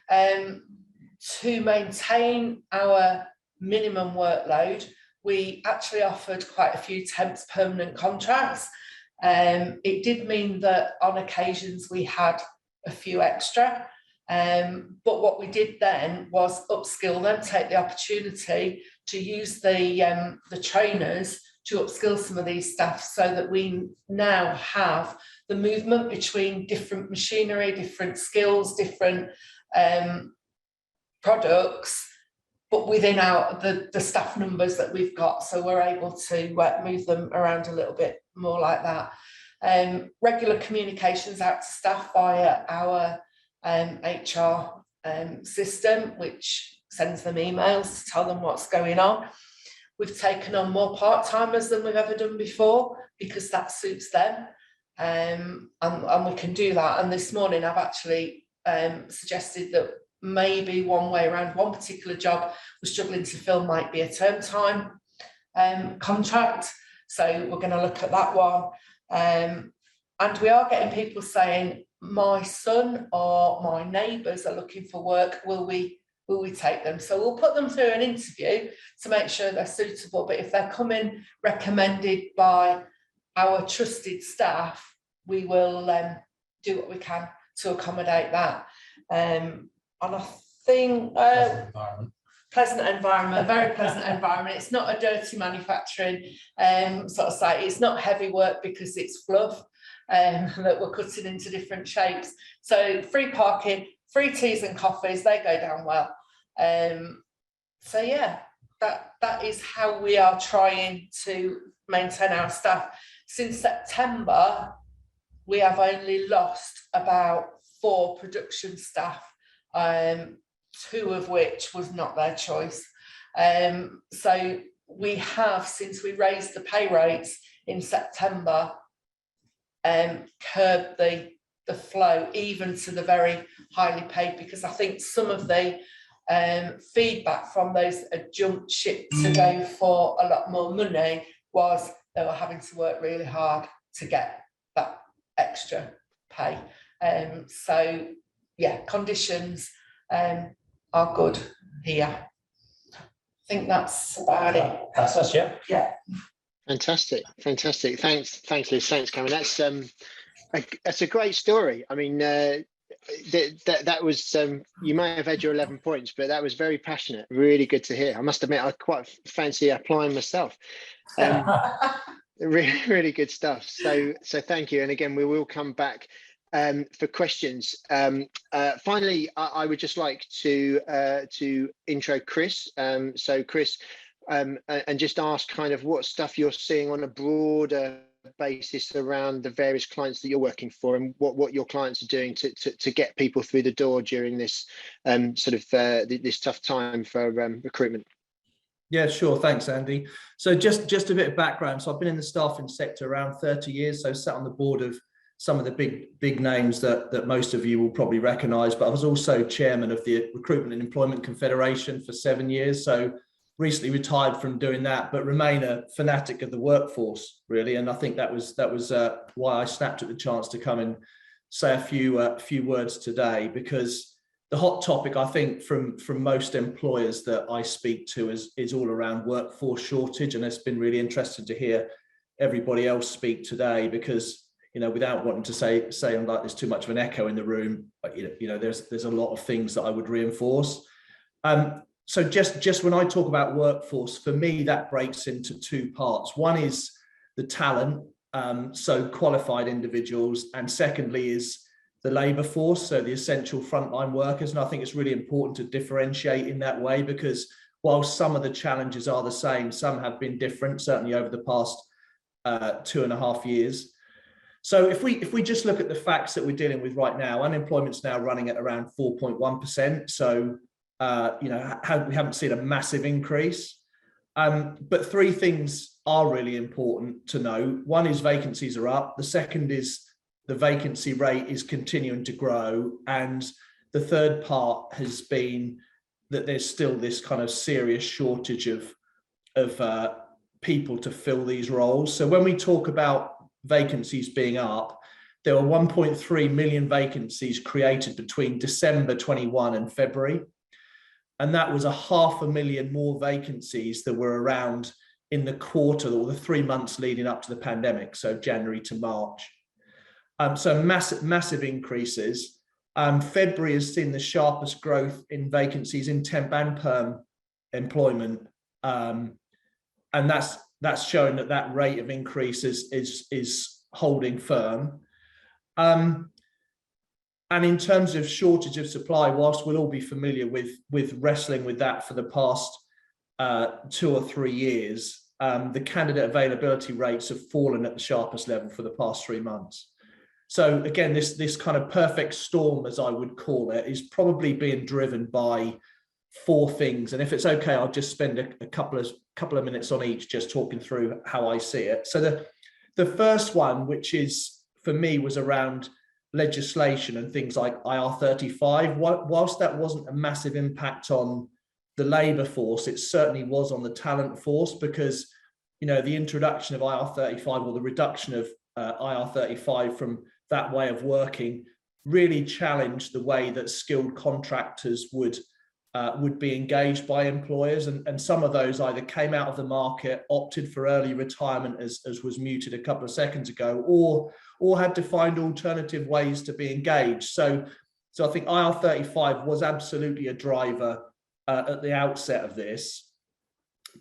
To maintain our minimum workload, we actually offered quite a few temps permanent contracts. It did mean that on occasions we had a few extra, but what we did then was upskill them, take the opportunity to use the trainers to upskill some of these staff so that we now have the movement between different machinery, different skills, different products, but within the staff numbers that we've got, so we're able to move them around a little bit more like that. Regular communications out to staff via our HR system, which sends them emails to tell them what's going on. We've taken on more part-timers than we've ever done before because that suits them, and we can do that. And this morning I've actually suggested that maybe one way around one particular job we're struggling to fill might be a term time contract. So we're going to look at that one. And we are getting people saying, my son or my neighbours are looking for work, will we take them? So we'll put them through an interview to make sure they're suitable, but if they're coming recommended by our trusted staff, we will do what we can to accommodate that. And I think pleasant environment, very pleasant environment. It's not a dirty manufacturing sort of site. It's not heavy work because it's fluff that we're cutting into different shapes. So free parking, free teas and coffees, they go down well. So yeah, that is how we are trying to maintain our staff. Since September, we have only lost about 4 production staff, 2 of which was not their choice. So we have, since we raised the pay rates in September, curbed the flow even to the very highly paid, because I think some of the feedback from those that jumped ship to go for a lot more money was they were having to work really hard to get that extra pay. So yeah, conditions are good here. I think that's about it. That's us, yeah. Yeah. Fantastic. Thanks, Liz. Thanks, Kamran. That's a great story. I mean, that was you may have had your 11 points, but that was very passionate. Really good to hear. I must admit, I quite fancy applying myself. Really, really good stuff. So thank you. And again, we will come back for questions. Finally, I would just like to intro Chris. So Chris, and just ask kind of what stuff you're seeing on a broader basis around the various clients that you're working for, and what your clients are doing to get people through the door during this this tough time for recruitment. Yeah, sure. Thanks, Andy. So just a bit of background. So I've been in the staffing sector around 30 years. So sat on the board of some of the big names that most of you will probably recognise. But I was also chairman of the Recruitment and Employment Confederation for 7 years. So recently retired from doing that, but remain a fanatic of the workforce, really. And I think that was why I snapped at the chance to come and say a few words today, because the hot topic, I think, from most employers that I speak to is all around workforce shortage. And it's been really interesting to hear everybody else speak today, because, you know, without wanting to say I'm like there's too much of an echo in the room, but you know, there's a lot of things that I would reinforce. So just when I talk about workforce, for me, that breaks into two parts. One is the talent, so qualified individuals, and secondly is the labour force, so the essential frontline workers. And I think it's really important to differentiate in that way, because while some of the challenges are the same, some have been different, certainly over the past 2.5 years. So if we just look at the facts that we're dealing with right now, unemployment's now running at around 4.1%. So we haven't seen a massive increase. But three things are really important to know. One is vacancies are up. The second is the vacancy rate is continuing to grow. And the third part has been that there's still this kind of serious shortage of people to fill these roles. So when we talk about vacancies being up, there were 1.3 million vacancies created between December 21 and February. And that was 500,000 more vacancies that were around in the quarter or the 3 months leading up to the pandemic, so January to March. So massive increases. February has seen the sharpest growth in vacancies in temp and perm employment, and that's showing that rate of increase is holding firm. And in terms of shortage of supply, whilst we'll all be familiar with wrestling with that for the past 2 or 3 years, the candidate availability rates have fallen at the sharpest level for the past 3 months. So again, this kind of perfect storm, as I would call it, is probably being driven by 4 things. And if it's okay, I'll just spend a couple of minutes on each, just talking through how I see it. So the first one, which is for me, was around legislation and things like IR35. Whilst that wasn't a massive impact on the labour force, it certainly was on the talent force, because, you know, the introduction of IR35 or the reduction of IR35 from that way of working really challenged the way that skilled contractors would be engaged by employers, and some of those either came out of the market, opted for early retirement, as was muted a couple of seconds ago, or had to find alternative ways to be engaged. So I think IR35 was absolutely a driver at the outset of this.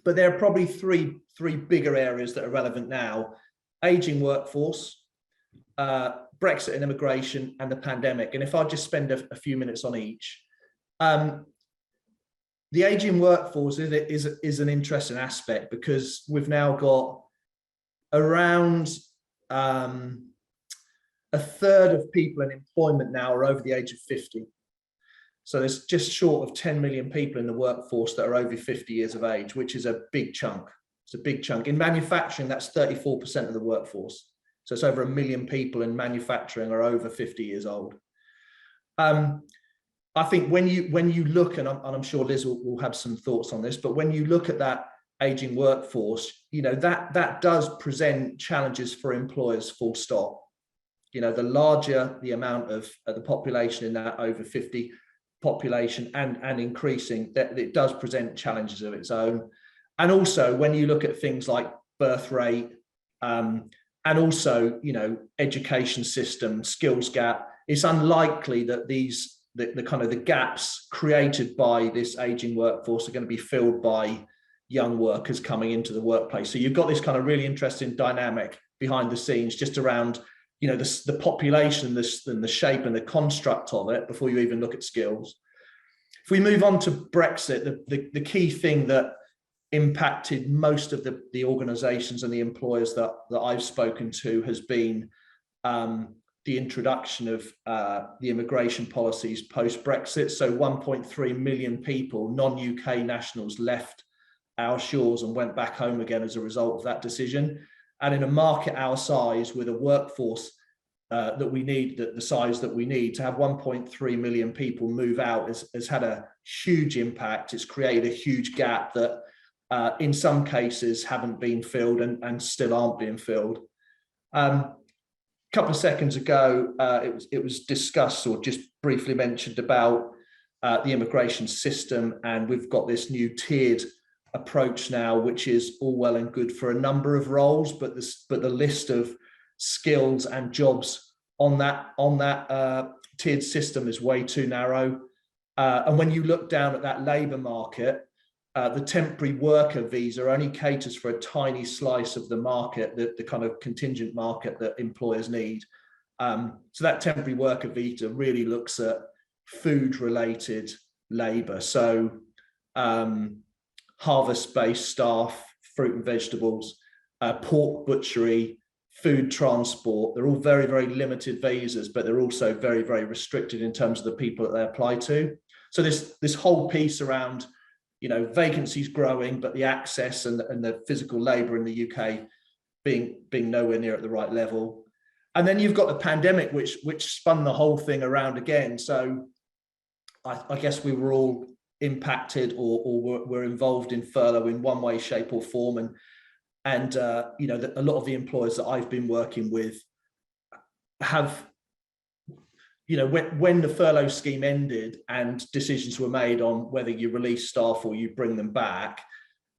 But there are probably three bigger areas that are relevant now: aging workforce, Brexit and immigration, and the pandemic. And if I just spend a few minutes on each. The aging workforce is an interesting aspect, because we've now got around a third of people in employment now are over the age of 50. So there's just short of 10 million people in the workforce that are over 50 years of age, which is a big chunk. It's a big chunk. In manufacturing, that's 34% of the workforce. So it's over 1 million people in manufacturing are over 50 years old. I think when you look, and I'm sure Liz will have some thoughts on this, but when you look at that aging workforce, you know, that does present challenges for employers, full stop. You know, the larger the amount of the population in that over 50 population and increasing, that it does present challenges of its own. And also when you look at things like birth rate, and also, you know, education system, skills gap, it's unlikely that the kind of the gaps created by this aging workforce are going to be filled by young workers coming into the workplace. So you've got this kind of really interesting dynamic behind the scenes just around the population, and the shape and the construct of it before you even look at skills. If we move on to Brexit, the key thing that impacted most of the organisations and the employers that I've spoken to has been the introduction of the immigration policies post-Brexit. So 1.3 million people, non-UK nationals, left our shores and went back home again as a result of that decision. And in a market our size, with a workforce that we need, the size that we need, to have 1.3 million people move out has had a huge impact. It's created a huge gap that in some cases haven't been filled and still aren't being filled. A couple of seconds ago, it was discussed or just briefly mentioned about the immigration system, and we've got this new tiered approach now, which is all well and good for a number of roles, but the list of skills and jobs on that tiered system is way too narrow. And when you look down at that labour market, the temporary worker visa only caters for a tiny slice of the market, the kind of contingent market that employers need. So that temporary worker visa really looks at food-related labour. So harvest-based staff, fruit and vegetables, pork butchery, food transport. They're all very, very limited visas, but they're also very, very restricted in terms of the people that they apply to. So this whole piece around, vacancies growing, but the access and the physical labour in the UK being nowhere near at the right level. And then you've got the pandemic, which spun the whole thing around again. So I guess we were all impacted or were involved in furlough in one way, shape or form. And a lot of the employers that I've been working with have, when the furlough scheme ended and decisions were made on whether you release staff or you bring them back,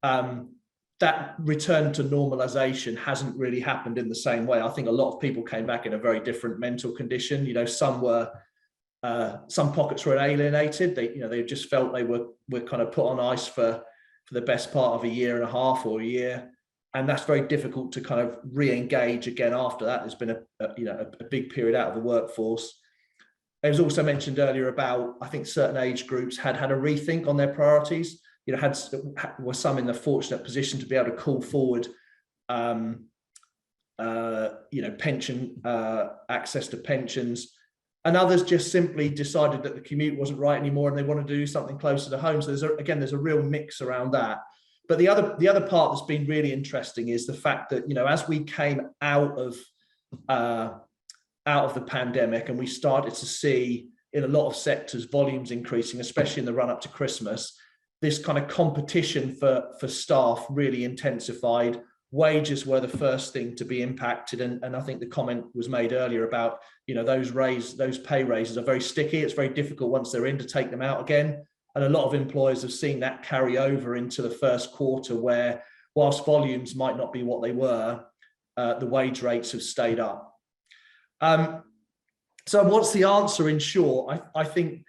that return to normalization hasn't really happened in the same way. I think a lot of people came back in a very different mental condition. Some pockets were alienated. They just felt they were kind of put on ice for the best part of a year and a half or a year, and that's very difficult to kind of re-engage again after that. There's been a big period out of the workforce. It was also mentioned earlier about, I think certain age groups had a rethink on their priorities. Were some in the fortunate position to be able to call forward, pension access to pensions. And others just simply decided that the commute wasn't right anymore and they wanted to do something closer to home. So there's a real mix around that. But the other part that's been really interesting is the fact that, as we came out of the pandemic and we started to see in a lot of sectors volumes increasing, especially in the run up to Christmas, this kind of competition for staff really intensified. Wages were the first thing to be impacted, and I think the comment was made earlier about those pay raises are very sticky. It's very difficult once they're in to take them out again, and a lot of employers have seen that carry over into the first quarter, where whilst volumes might not be what they were, the wage rates have stayed up. So what's the answer in short? I think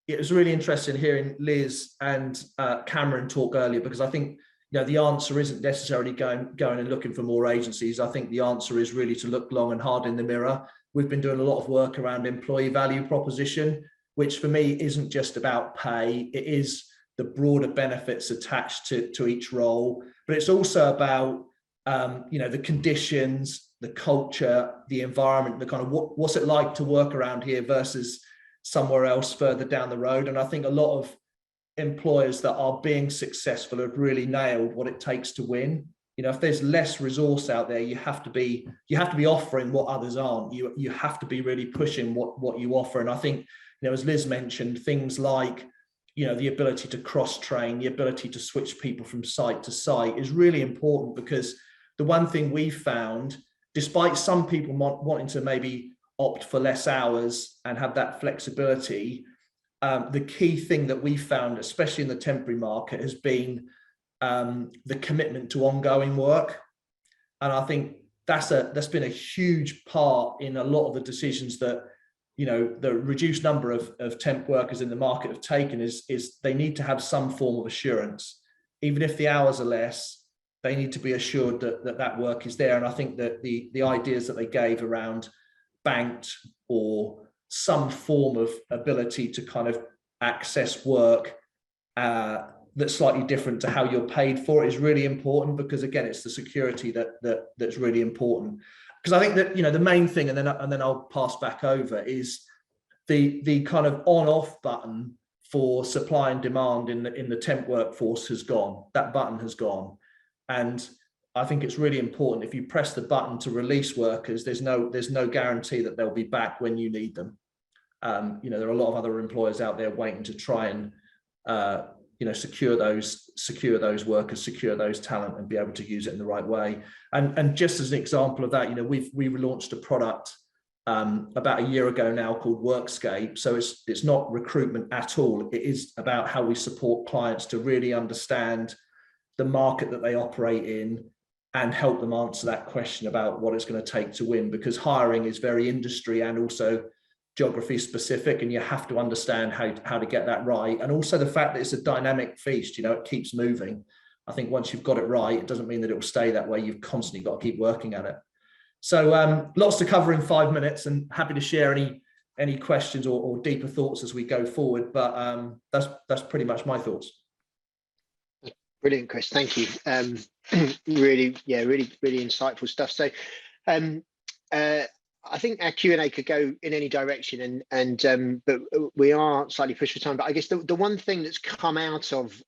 it was really interesting hearing Liz and Kamran talk earlier, because I think the answer isn't necessarily going and looking for more agencies. I think the answer is really to look long and hard in the mirror. We've been doing a lot of work around employee value proposition, which for me isn't just about pay. It is the broader benefits attached to each role, but it's also about the conditions, the culture, the environment, the kind of what's it like to work around here versus somewhere else further down the road. And I think a lot of employers that are being successful have really nailed what it takes to win. If there's less resource out there, you have to be offering what others aren't. You have to be really pushing what you offer. And I think, as Liz mentioned, things like the ability to cross-train, the ability to switch people from site to site is really important, because the one thing we've found, despite some people wanting to maybe opt for less hours and have that flexibility, the key thing that we found, especially in the temporary market, has been the commitment to ongoing work. And I think that's been a huge part in a lot of the decisions that the reduced number of temp workers in the market have taken is they need to have some form of assurance. Even if the hours are less, they need to be assured that work is there. And I think that the ideas that they gave around banked or some form of ability to kind of access work that's slightly different to how you're paid for it is really important, because again, it's the security that's really important. Because I think that, you know, the main thing, and then I'll pass back over, is the kind of on-off button for supply and demand in the temp workforce has gone. That button has gone, and I think it's really important. If you press the button to release workers, there's no guarantee that they'll be back when you need them. You know, there are a lot of other employers out there waiting to try and you know, secure those workers, secure those talent, and be able to use it in the right way. And just as an example of that, you know, we launched a product about a year ago now called Workscape. So it's not recruitment at all. It is about how we support clients to really understand the market that they operate in and help them answer that question about what it's going to take to win, because hiring is very industry and also geography specific, and you have to understand how to get that right. And also the fact that it's a dynamic feast, you know, it keeps moving. I think once you've got it right, it doesn't mean that it will stay that way. You've constantly got to keep working at it. So lots to cover in 5 minutes, and happy to share any questions or deeper thoughts as we go forward. But that's pretty much my thoughts. Brilliant, Chris. Thank you. Really insightful stuff. So I think our Q&A could go in any direction, but we are slightly pushed for time. But I guess the one thing that's come out of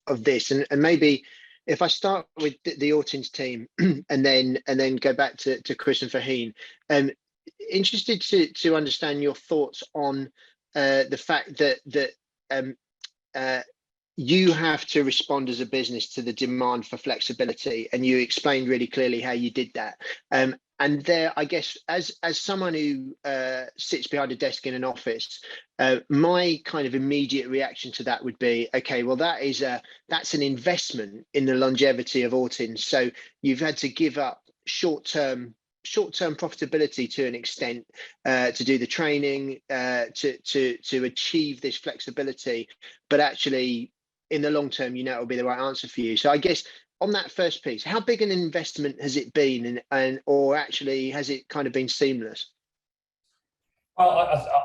this, and maybe if I start with the Autins team and then go back to Chris and Fhaheen, interested to understand your thoughts on the fact that you have to respond as a business to the demand for flexibility, and you explained really clearly how you did that. And there, I guess, as someone who sits behind a desk in an office, my kind of immediate reaction to that would be, okay, well, that's an investment in the longevity of Autins. So you've had to give up short-term profitability to an extent to do the training, to achieve this flexibility, but actually in the long term, you know, it'll be the right answer for you. So I guess on that first piece, how big an investment has it been, or actually has it kind of been seamless? Well,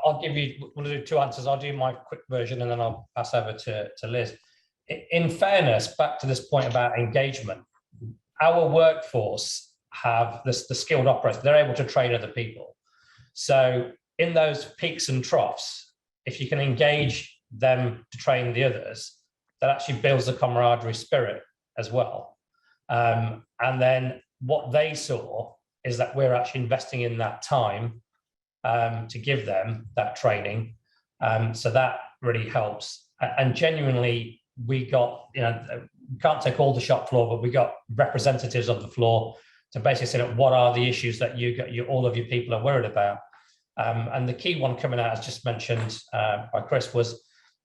I'll give you, we'll do two answers. I'll do my quick version and then I'll pass over to Liz. In fairness, back to this point about engagement, our workforce have the skilled operators. They're able to train other people. So in those peaks and troughs, if you can engage them to train the others, that actually builds a camaraderie spirit as well. And then what they saw is that we're actually investing in that time to give them that training. So that really helps. And genuinely, we got, you know, can't take all the shop floor, but we got representatives of the floor to basically say, what are the issues that all of your people are worried about? And the key one coming out, as just mentioned by Chris, was,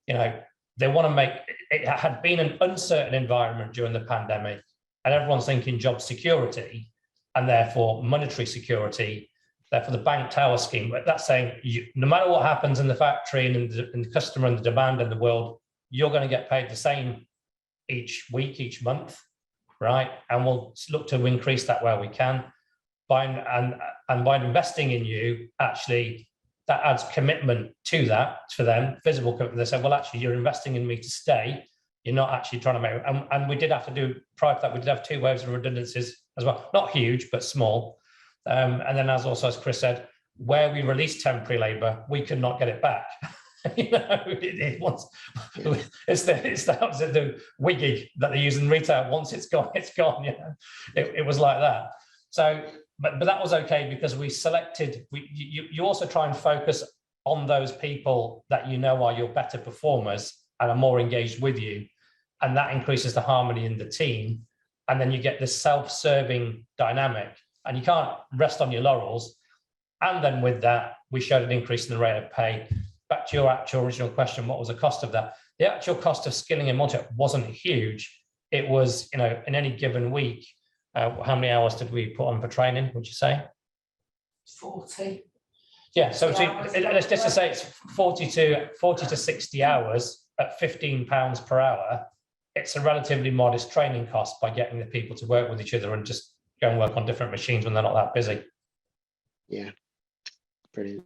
you know, they want to make, it had been an uncertain environment during the pandemic, and everyone's thinking job security and therefore monetary security, therefore the bank tower scheme. But that's saying no matter what happens in the factory and in the customer and the demand in the world, you're going to get paid the same each week, each month, right? And we'll look to increase that where we can. By investing in you, actually, that adds commitment to that for them, physical commitment. They say, well, actually, you're investing in me to stay. You're not actually trying to make, and we did have to do, prior to that, we did have 2 waves of redundancies as well. Not huge, but small. And then as Chris said, where we released temporary labour, we could not get it back. You know, it's the wigging that they use in retail. Once it's gone, it's gone. You know, it was like that. So, but that was okay because we selected. You also try and focus on those people that you know are your better performers and are more engaged with you, and that increases the harmony in the team. And then you get this self-serving dynamic, and you can't rest on your laurels. And then with that, we showed an increase in the rate of pay. Back to your actual original question, what was the cost of that? The actual cost of skilling and multi wasn't huge. It was, you know, in any given week, how many hours did we put on for training, would you say? 40. Yeah, so let's just say it's 40 to 60 hours at £15 per hour. It's a relatively modest training cost by getting the people to work with each other and just go and work on different machines when they're not that busy. Yeah. Brilliant.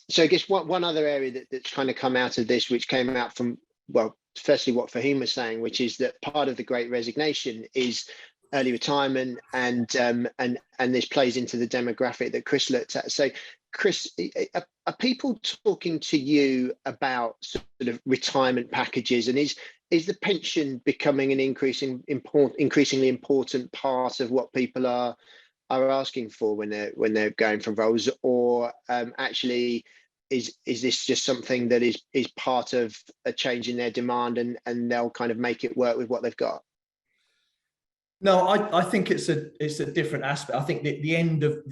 So I guess one other area that's kind of come out of this, which came out from, well, firstly what Fhaheen was saying, which is that part of the Great Resignation is early retirement, and this plays into the demographic that Chris looked at. So Chris, are people talking to you about sort of retirement packages, and is the pension becoming an increasingly important part of what people are asking for when they're going from roles, or actually is this just something that is part of a change in their demand, and they'll kind of make it work with what they've got? No, I think it's a different aspect. I think the end of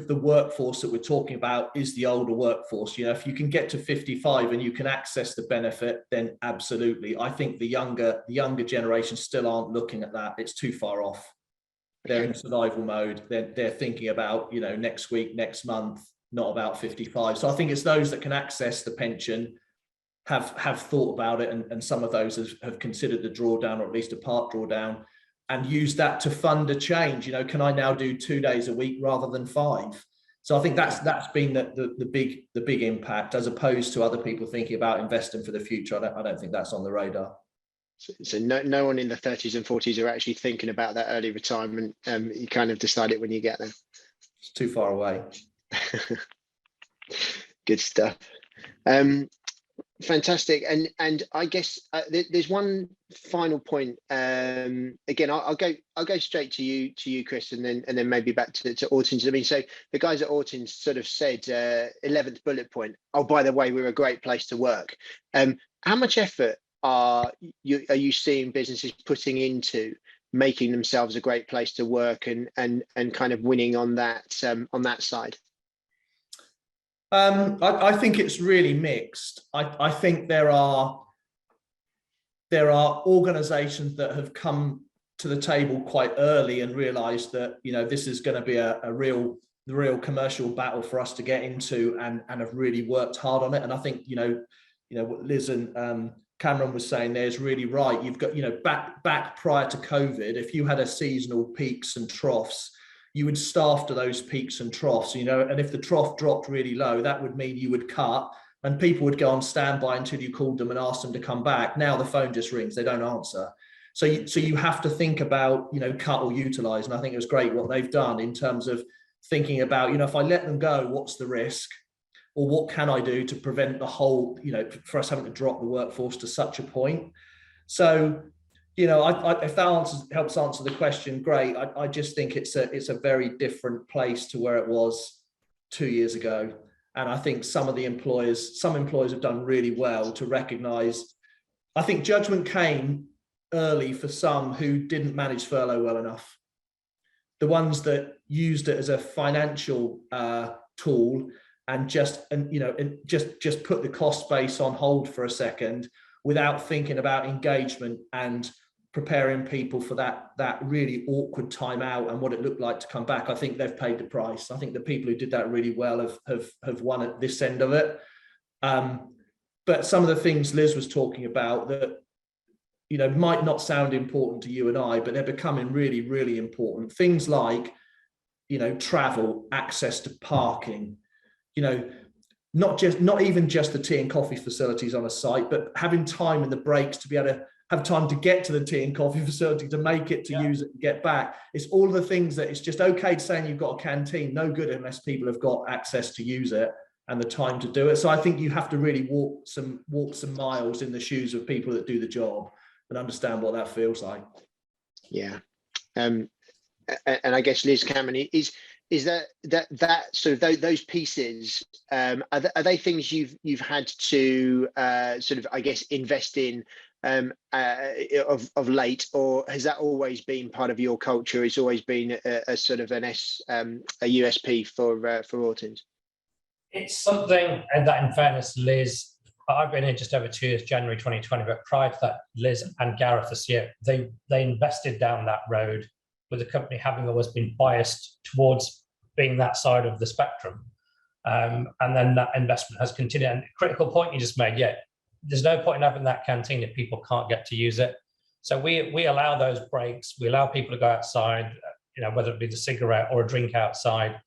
the workforce that we're talking about is the older workforce. You know, if you can get to 55 and you can access the benefit, then absolutely. I think the younger generation still aren't looking at that. It's too far off. They're in survival mode. They're thinking about, you know, next week, next month, not about 55. So I think it's those that can access the pension, have thought about it, and some of those have considered the drawdown, or at least a part drawdown, and use that to fund a change. You know, can I now do 2 days a week rather than 5? So I think that's been the big impact, as opposed to other people thinking about investing for the future. I don't think that's on the radar. So no one in the 30s and 40s are actually thinking about that early retirement. You kind of decide it when you get there. It's too far away. Good stuff. Fantastic. And I guess there's one final point. Again, I'll go straight to you, Chris, and then maybe back to Autins. I mean, so the guys at Autins sort of said 11th bullet point. Oh, by the way, we're a great place to work. How much effort are you seeing businesses putting into making themselves a great place to work, and kind of winning on that side? I think it's really mixed. I think there are organizations that have come to the table quite early and realized that, you know, this is going to be a real commercial battle for us to get into, and have really worked hard on it. And I think, you know what Liz and Kamran was saying there is really right. You've got, you know, back prior to COVID, if you had a seasonal peaks and troughs, you would staff to those peaks and troughs, you know, and if the trough dropped really low, that would mean you would cut, and people would go on standby until you called them and asked them to come back. Now the phone just rings, they don't answer. So you have to think about, you know, cut or utilize. And I think it was great what they've done in terms of thinking about, you know, if I let them go, what's the risk? Or what can I do to prevent the whole, you know, for us having to drop the workforce to such a point? So, you know, if that helps answer the question, great. I just think it's a very different place to where it was 2 years ago. And I think some employers have done really well to recognise. I think judgment came early for some who didn't manage furlough well enough. The ones that used it as a financial tool and just put the cost base on hold for a second without thinking about engagement and preparing people for that really awkward time out and what it looked like to come back. I think they've paid the price. I think the people who did that really well have won at this end of it. But some of the things Liz was talking about that, you know, might not sound important to you and I, but they're becoming really, really important. Things like, you know, travel, access to parking, you know, not even just the tea and coffee facilities on a site, but having time in the breaks to be able to have time to get to the tea and coffee facility, to make it, to use it, and get back. It's all of the things that it's just okay to saying you've got a canteen, no good unless people have got access to use it and the time to do it. So I think you have to really walk some miles in the shoes of people that do the job and understand what that feels like. Yeah. And I guess, Liz, Cameron, is that sort of those pieces, are they things you've had to sort of, I guess, invest in of late, or has that always been part of your culture? It's always been a sort of a USP for Autins? It's something, and that, in fairness, Liz, I've been here just over 2 years, January 2020, but prior to that, Liz and Gareth this year, they invested down that road, with the company having always been biased towards being that side of the spectrum. And then that investment has continued. And a critical point you just made, there's no point in having that canteen if people can't get to use it. So we allow those breaks. We allow people to go outside. whether it be the cigarette or a drink outside,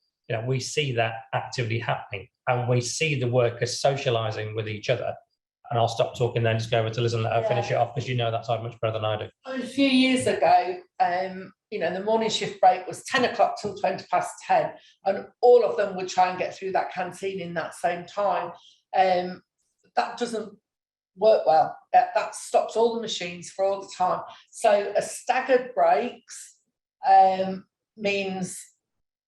we see that activity happening, and we see the workers socialising with each other. And I'll stop talking then, just go over to Liz and let her finish it off, because you know that side much better than I do. A few years ago, the morning shift break was 10 o'clock till 20 past 10, and all of them would try and get through that canteen in that same time. That doesn't work well. That stops all the machines for all the time. So a staggered breaks means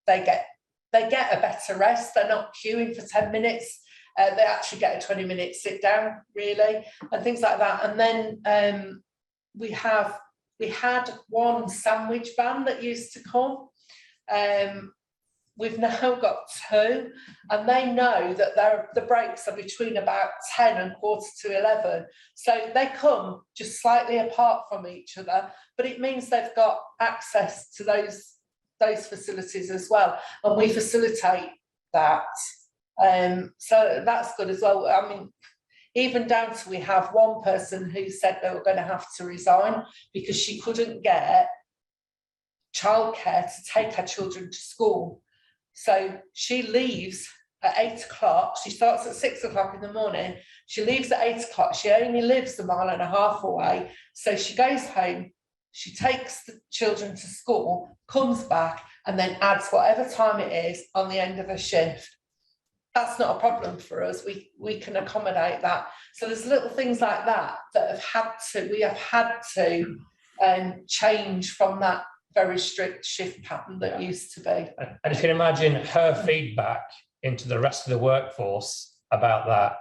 they get a better rest. They're not queuing for 10 minutes. They actually get a 20-minute sit down, really, and things like that. And then we had one sandwich van that used to come. We've now got two, and they know that the breaks are between about 10 and 10:45. So they come just slightly apart from each other, but it means they've got access to those facilities as well, and we facilitate that. So that's good as well. I mean, even down to we have one person who said they were going to have to resign because she couldn't get childcare to take her children to school. So she leaves at 8 o'clock. She starts at 6 o'clock in the morning. She leaves at 8 o'clock. She only lives 1.5 miles away. So she goes home, she takes the children to school, comes back, and then adds whatever time it is on the end of her shift. That's not a problem for us. We can accommodate that. So there's little things like that we have had to change from that very strict shift pattern that used to be. And you can imagine her feedback into the rest of the workforce about that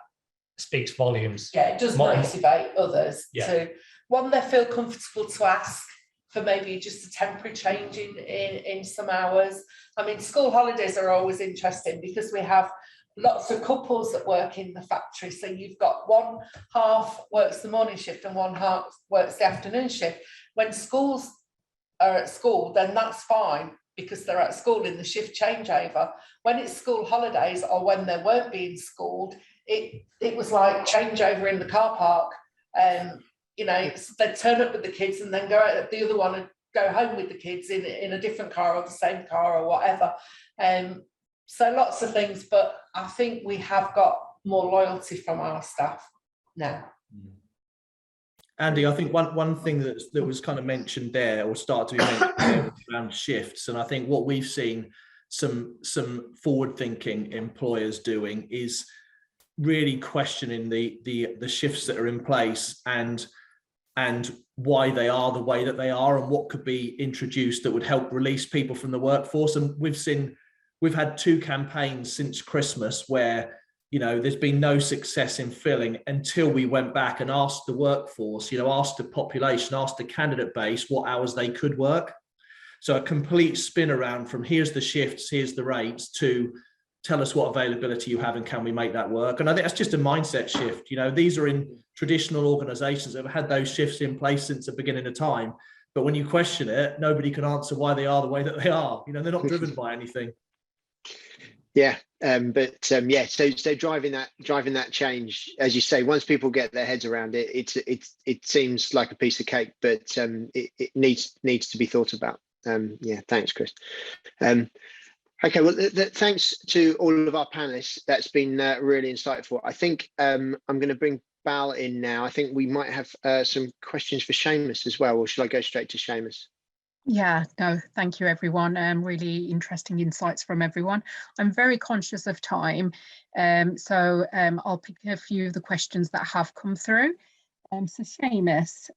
speaks volumes. Yeah, it does motivate others to, one, they feel comfortable to ask for maybe just a temporary change in some hours. I mean, school holidays are always interesting because we have lots of couples that work in the factory. So you've got one half works the morning shift and one half works the afternoon shift. When schools are at school, then that's fine because they're at school in the shift changeover. When it's school holidays or when they weren't being schooled, it was like changeover in the car park. They'd turn up with the kids and then go out the other one and go home with the kids in a different car or the same car or whatever. So lots of things, but I think we have got more loyalty from our staff now. Andy, I think one thing that was kind of mentioned there, or started to be mentioned there, was around shifts. And I think what we've seen some forward-thinking employers doing is really questioning the shifts that are in place and why they are the way that they are, and what could be introduced that would help release people from the workforce. And we've had 2 campaigns since Christmas where, there's been no success in filling until we went back and asked the workforce, asked the population, asked the candidate base what hours they could work. So a complete spin around from here's the shifts, here's the rates, to tell us what availability you have and can we make that work. And I think that's just a mindset shift. These are in traditional organizations that have had those shifts in place since the beginning of time. But when you question it, nobody can answer why they are the way that they are. They're not driven by anything. Yeah, so driving that change, as you say, once people get their heads around it, it seems like a piece of cake, but it needs to be thought about. Thanks, Chris. Okay, well, thanks to all of our panelists. That's been really insightful. I think I'm going to bring Bal in now. I think we might have some questions for Seamus as well, or should I go straight to Seamus? Yeah, no, thank you, everyone. Really interesting insights from everyone. I'm very conscious of time, so I'll pick a few of the questions that have come through. So Seamus,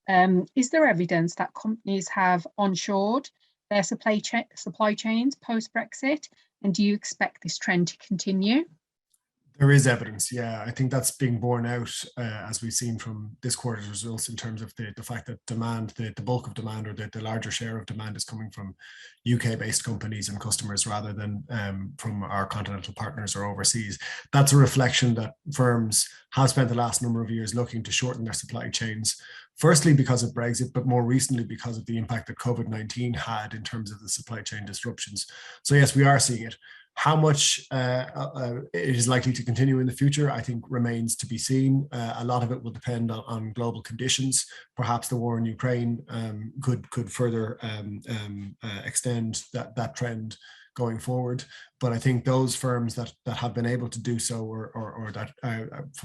is there evidence that companies have onshored their supply chains post-Brexit, and do you expect this trend to continue? There is evidence, yeah. I think that's being borne out as we've seen from this quarter's results in terms of the fact that demand, the bulk of demand, or the larger share of demand is coming from UK-based companies and customers rather than from our continental partners or overseas. That's a reflection that firms have spent the last number of years looking to shorten their supply chains, firstly because of Brexit, but more recently because of the impact that COVID-19 had in terms of the supply chain disruptions. So yes, we are seeing it. How much it is likely to continue in the future, I think, remains to be seen. A lot of it will depend on global conditions. Perhaps the war in Ukraine could further extend that trend going forward. But I think those firms that have been able to do so, or that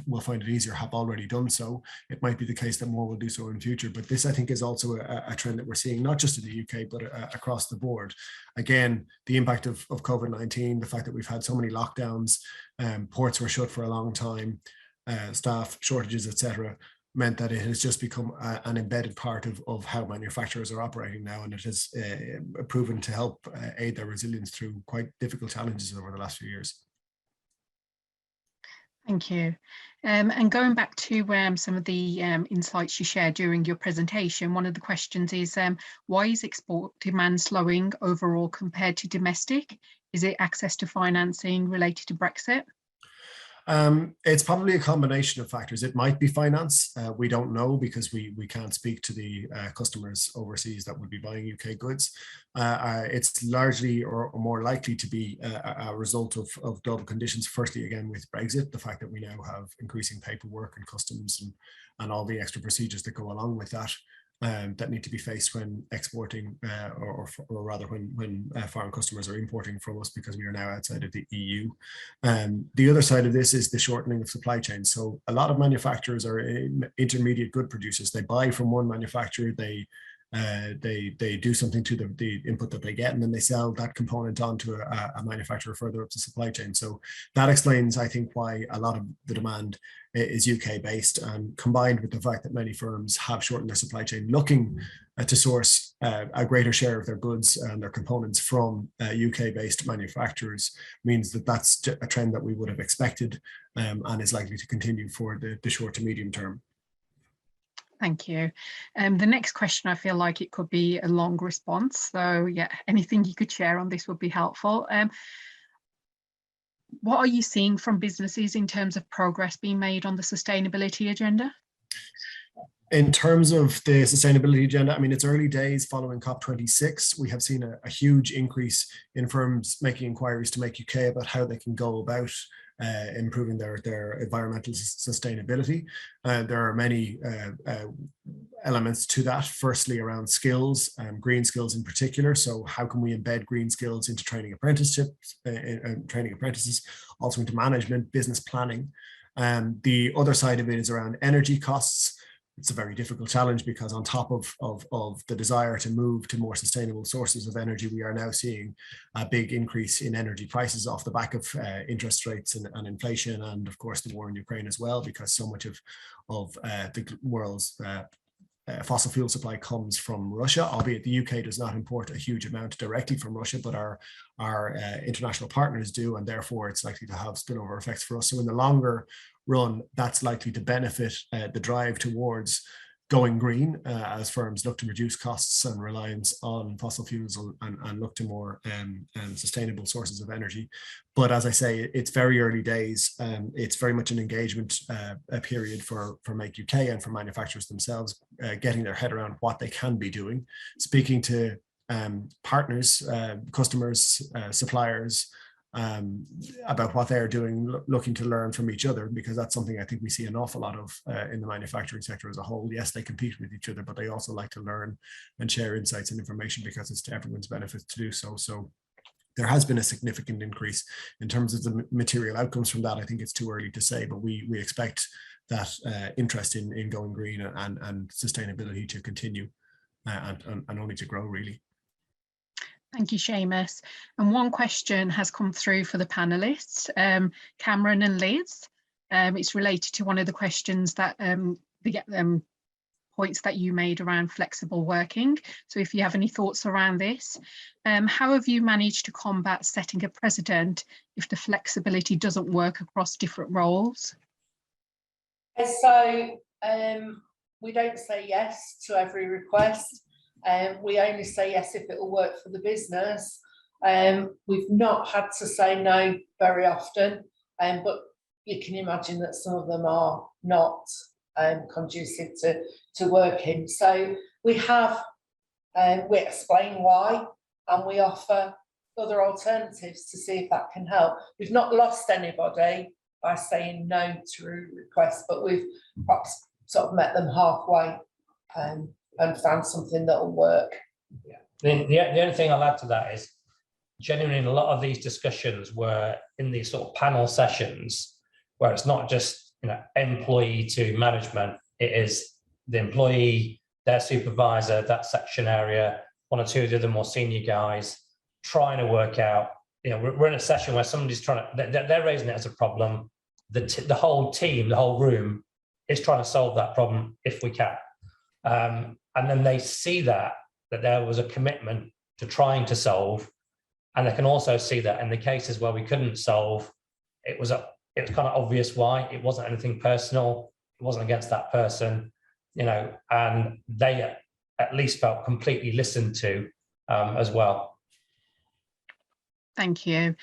will find it easier, have already done so. It might be the case that more will do so in future. But this, I think, is also a trend that we're seeing, not just in the UK, but across the board. Again, the impact of COVID-19, the fact that we've had so many lockdowns, ports were shut for a long time, staff shortages, etc., meant that it has just become an embedded part of how manufacturers are operating now, and it has proven to help aid their resilience through quite difficult challenges over the last few years. Thank you. And going back to some of the insights you shared during your presentation, one of the questions is, why is export demand slowing overall compared to domestic? Is it access to financing related to Brexit? It's probably a combination of factors. It might be finance. We don't know, because we can't speak to the customers overseas that would be buying UK goods. It's largely or more likely to be a result of global conditions. Firstly, again, with Brexit, the fact that we now have increasing paperwork and customs and all the extra procedures that go along with that. That need to be faced when exporting, or rather when foreign customers are importing from us, because we are now outside of the EU. The other side of this is the shortening of supply chains. So a lot of manufacturers are intermediate good producers. They buy from one manufacturer, they do something to the input that they get, and then they sell that component on to a manufacturer further up the supply chain. So that explains, I think, why a lot of the demand is UK based, and combined with the fact that many firms have shortened their supply chain, looking to source a greater share of their goods and their components from UK based manufacturers, means that that's a trend that we would have expected, and is likely to continue for the short to medium term. Thank you. The next question, I feel like it could be a long response. So yeah, anything you could share on this would be helpful. What are you seeing from businesses in terms of progress being made on the sustainability agenda? In terms of the sustainability agenda, I mean, it's early days following COP26. We have seen a huge increase in firms making inquiries to Make UK about how they can go about improving their environmental sustainability. There are many elements to that. Firstly, around skills, green skills in particular. So how can we embed green skills into training apprenticeships, training apprentices, also into management, business planning. The other side of it is around energy costs. It's a very difficult challenge, because on top of the desire to move to more sustainable sources of energy, we are now seeing a big increase in energy prices off the back of interest rates and inflation, and of course the war in Ukraine as well, because so much of the world's fossil fuel supply comes from Russia, albeit the UK does not import a huge amount directly from Russia, but our international partners do, and therefore it's likely to have spillover effects for us. So in the longer run, that's likely to benefit the drive towards going green, as firms look to reduce costs and reliance on fossil fuels and look to more sustainable sources of energy. But as I say, it's very early days. It's very much an engagement period for Make UK and for manufacturers themselves, getting their head around what they can be doing, speaking to partners, customers, suppliers, about what they're doing, looking to learn from each other, because that's something I think we see an awful lot of in the manufacturing sector as a whole. Yes, they compete with each other, but they also like to learn and share insights and information, because it's to everyone's benefit to do so. So there has been a significant increase in terms of the material outcomes from that. I think it's too early to say, but we expect that interest in going green and sustainability to continue and only to grow, really. Thank you, Seamus. And one question has come through for the panelists, Kamran and Liz. It's related to one of the questions that the points that you made around flexible working. So if you have any thoughts around this, how have you managed to combat setting a precedent if the flexibility doesn't work across different roles? So we don't say yes to every request. We only say yes if it will work for the business. We've not had to say no very often, but you can imagine that some of them are not conducive to working. So we explain why, and we offer other alternatives to see if that can help. We've not lost anybody by saying no to requests, but we've perhaps sort of met them halfway and found something that will work. Yeah. The only thing I'll add to that is genuinely in a lot of these discussions were in these sort of panel sessions where it's not just employee to management, it is the employee, their supervisor, that section area, one or two of the other more senior guys trying to work out, we're in a session where somebody's trying to, they're raising it as a problem. The whole team, the whole room is trying to solve that problem if we can. And then they see that there was a commitment to trying to solve. And they can also see that in the cases where we couldn't solve, it was kind of obvious why. It wasn't anything personal. It wasn't against that person, and they at least felt completely listened to as well. Thank you.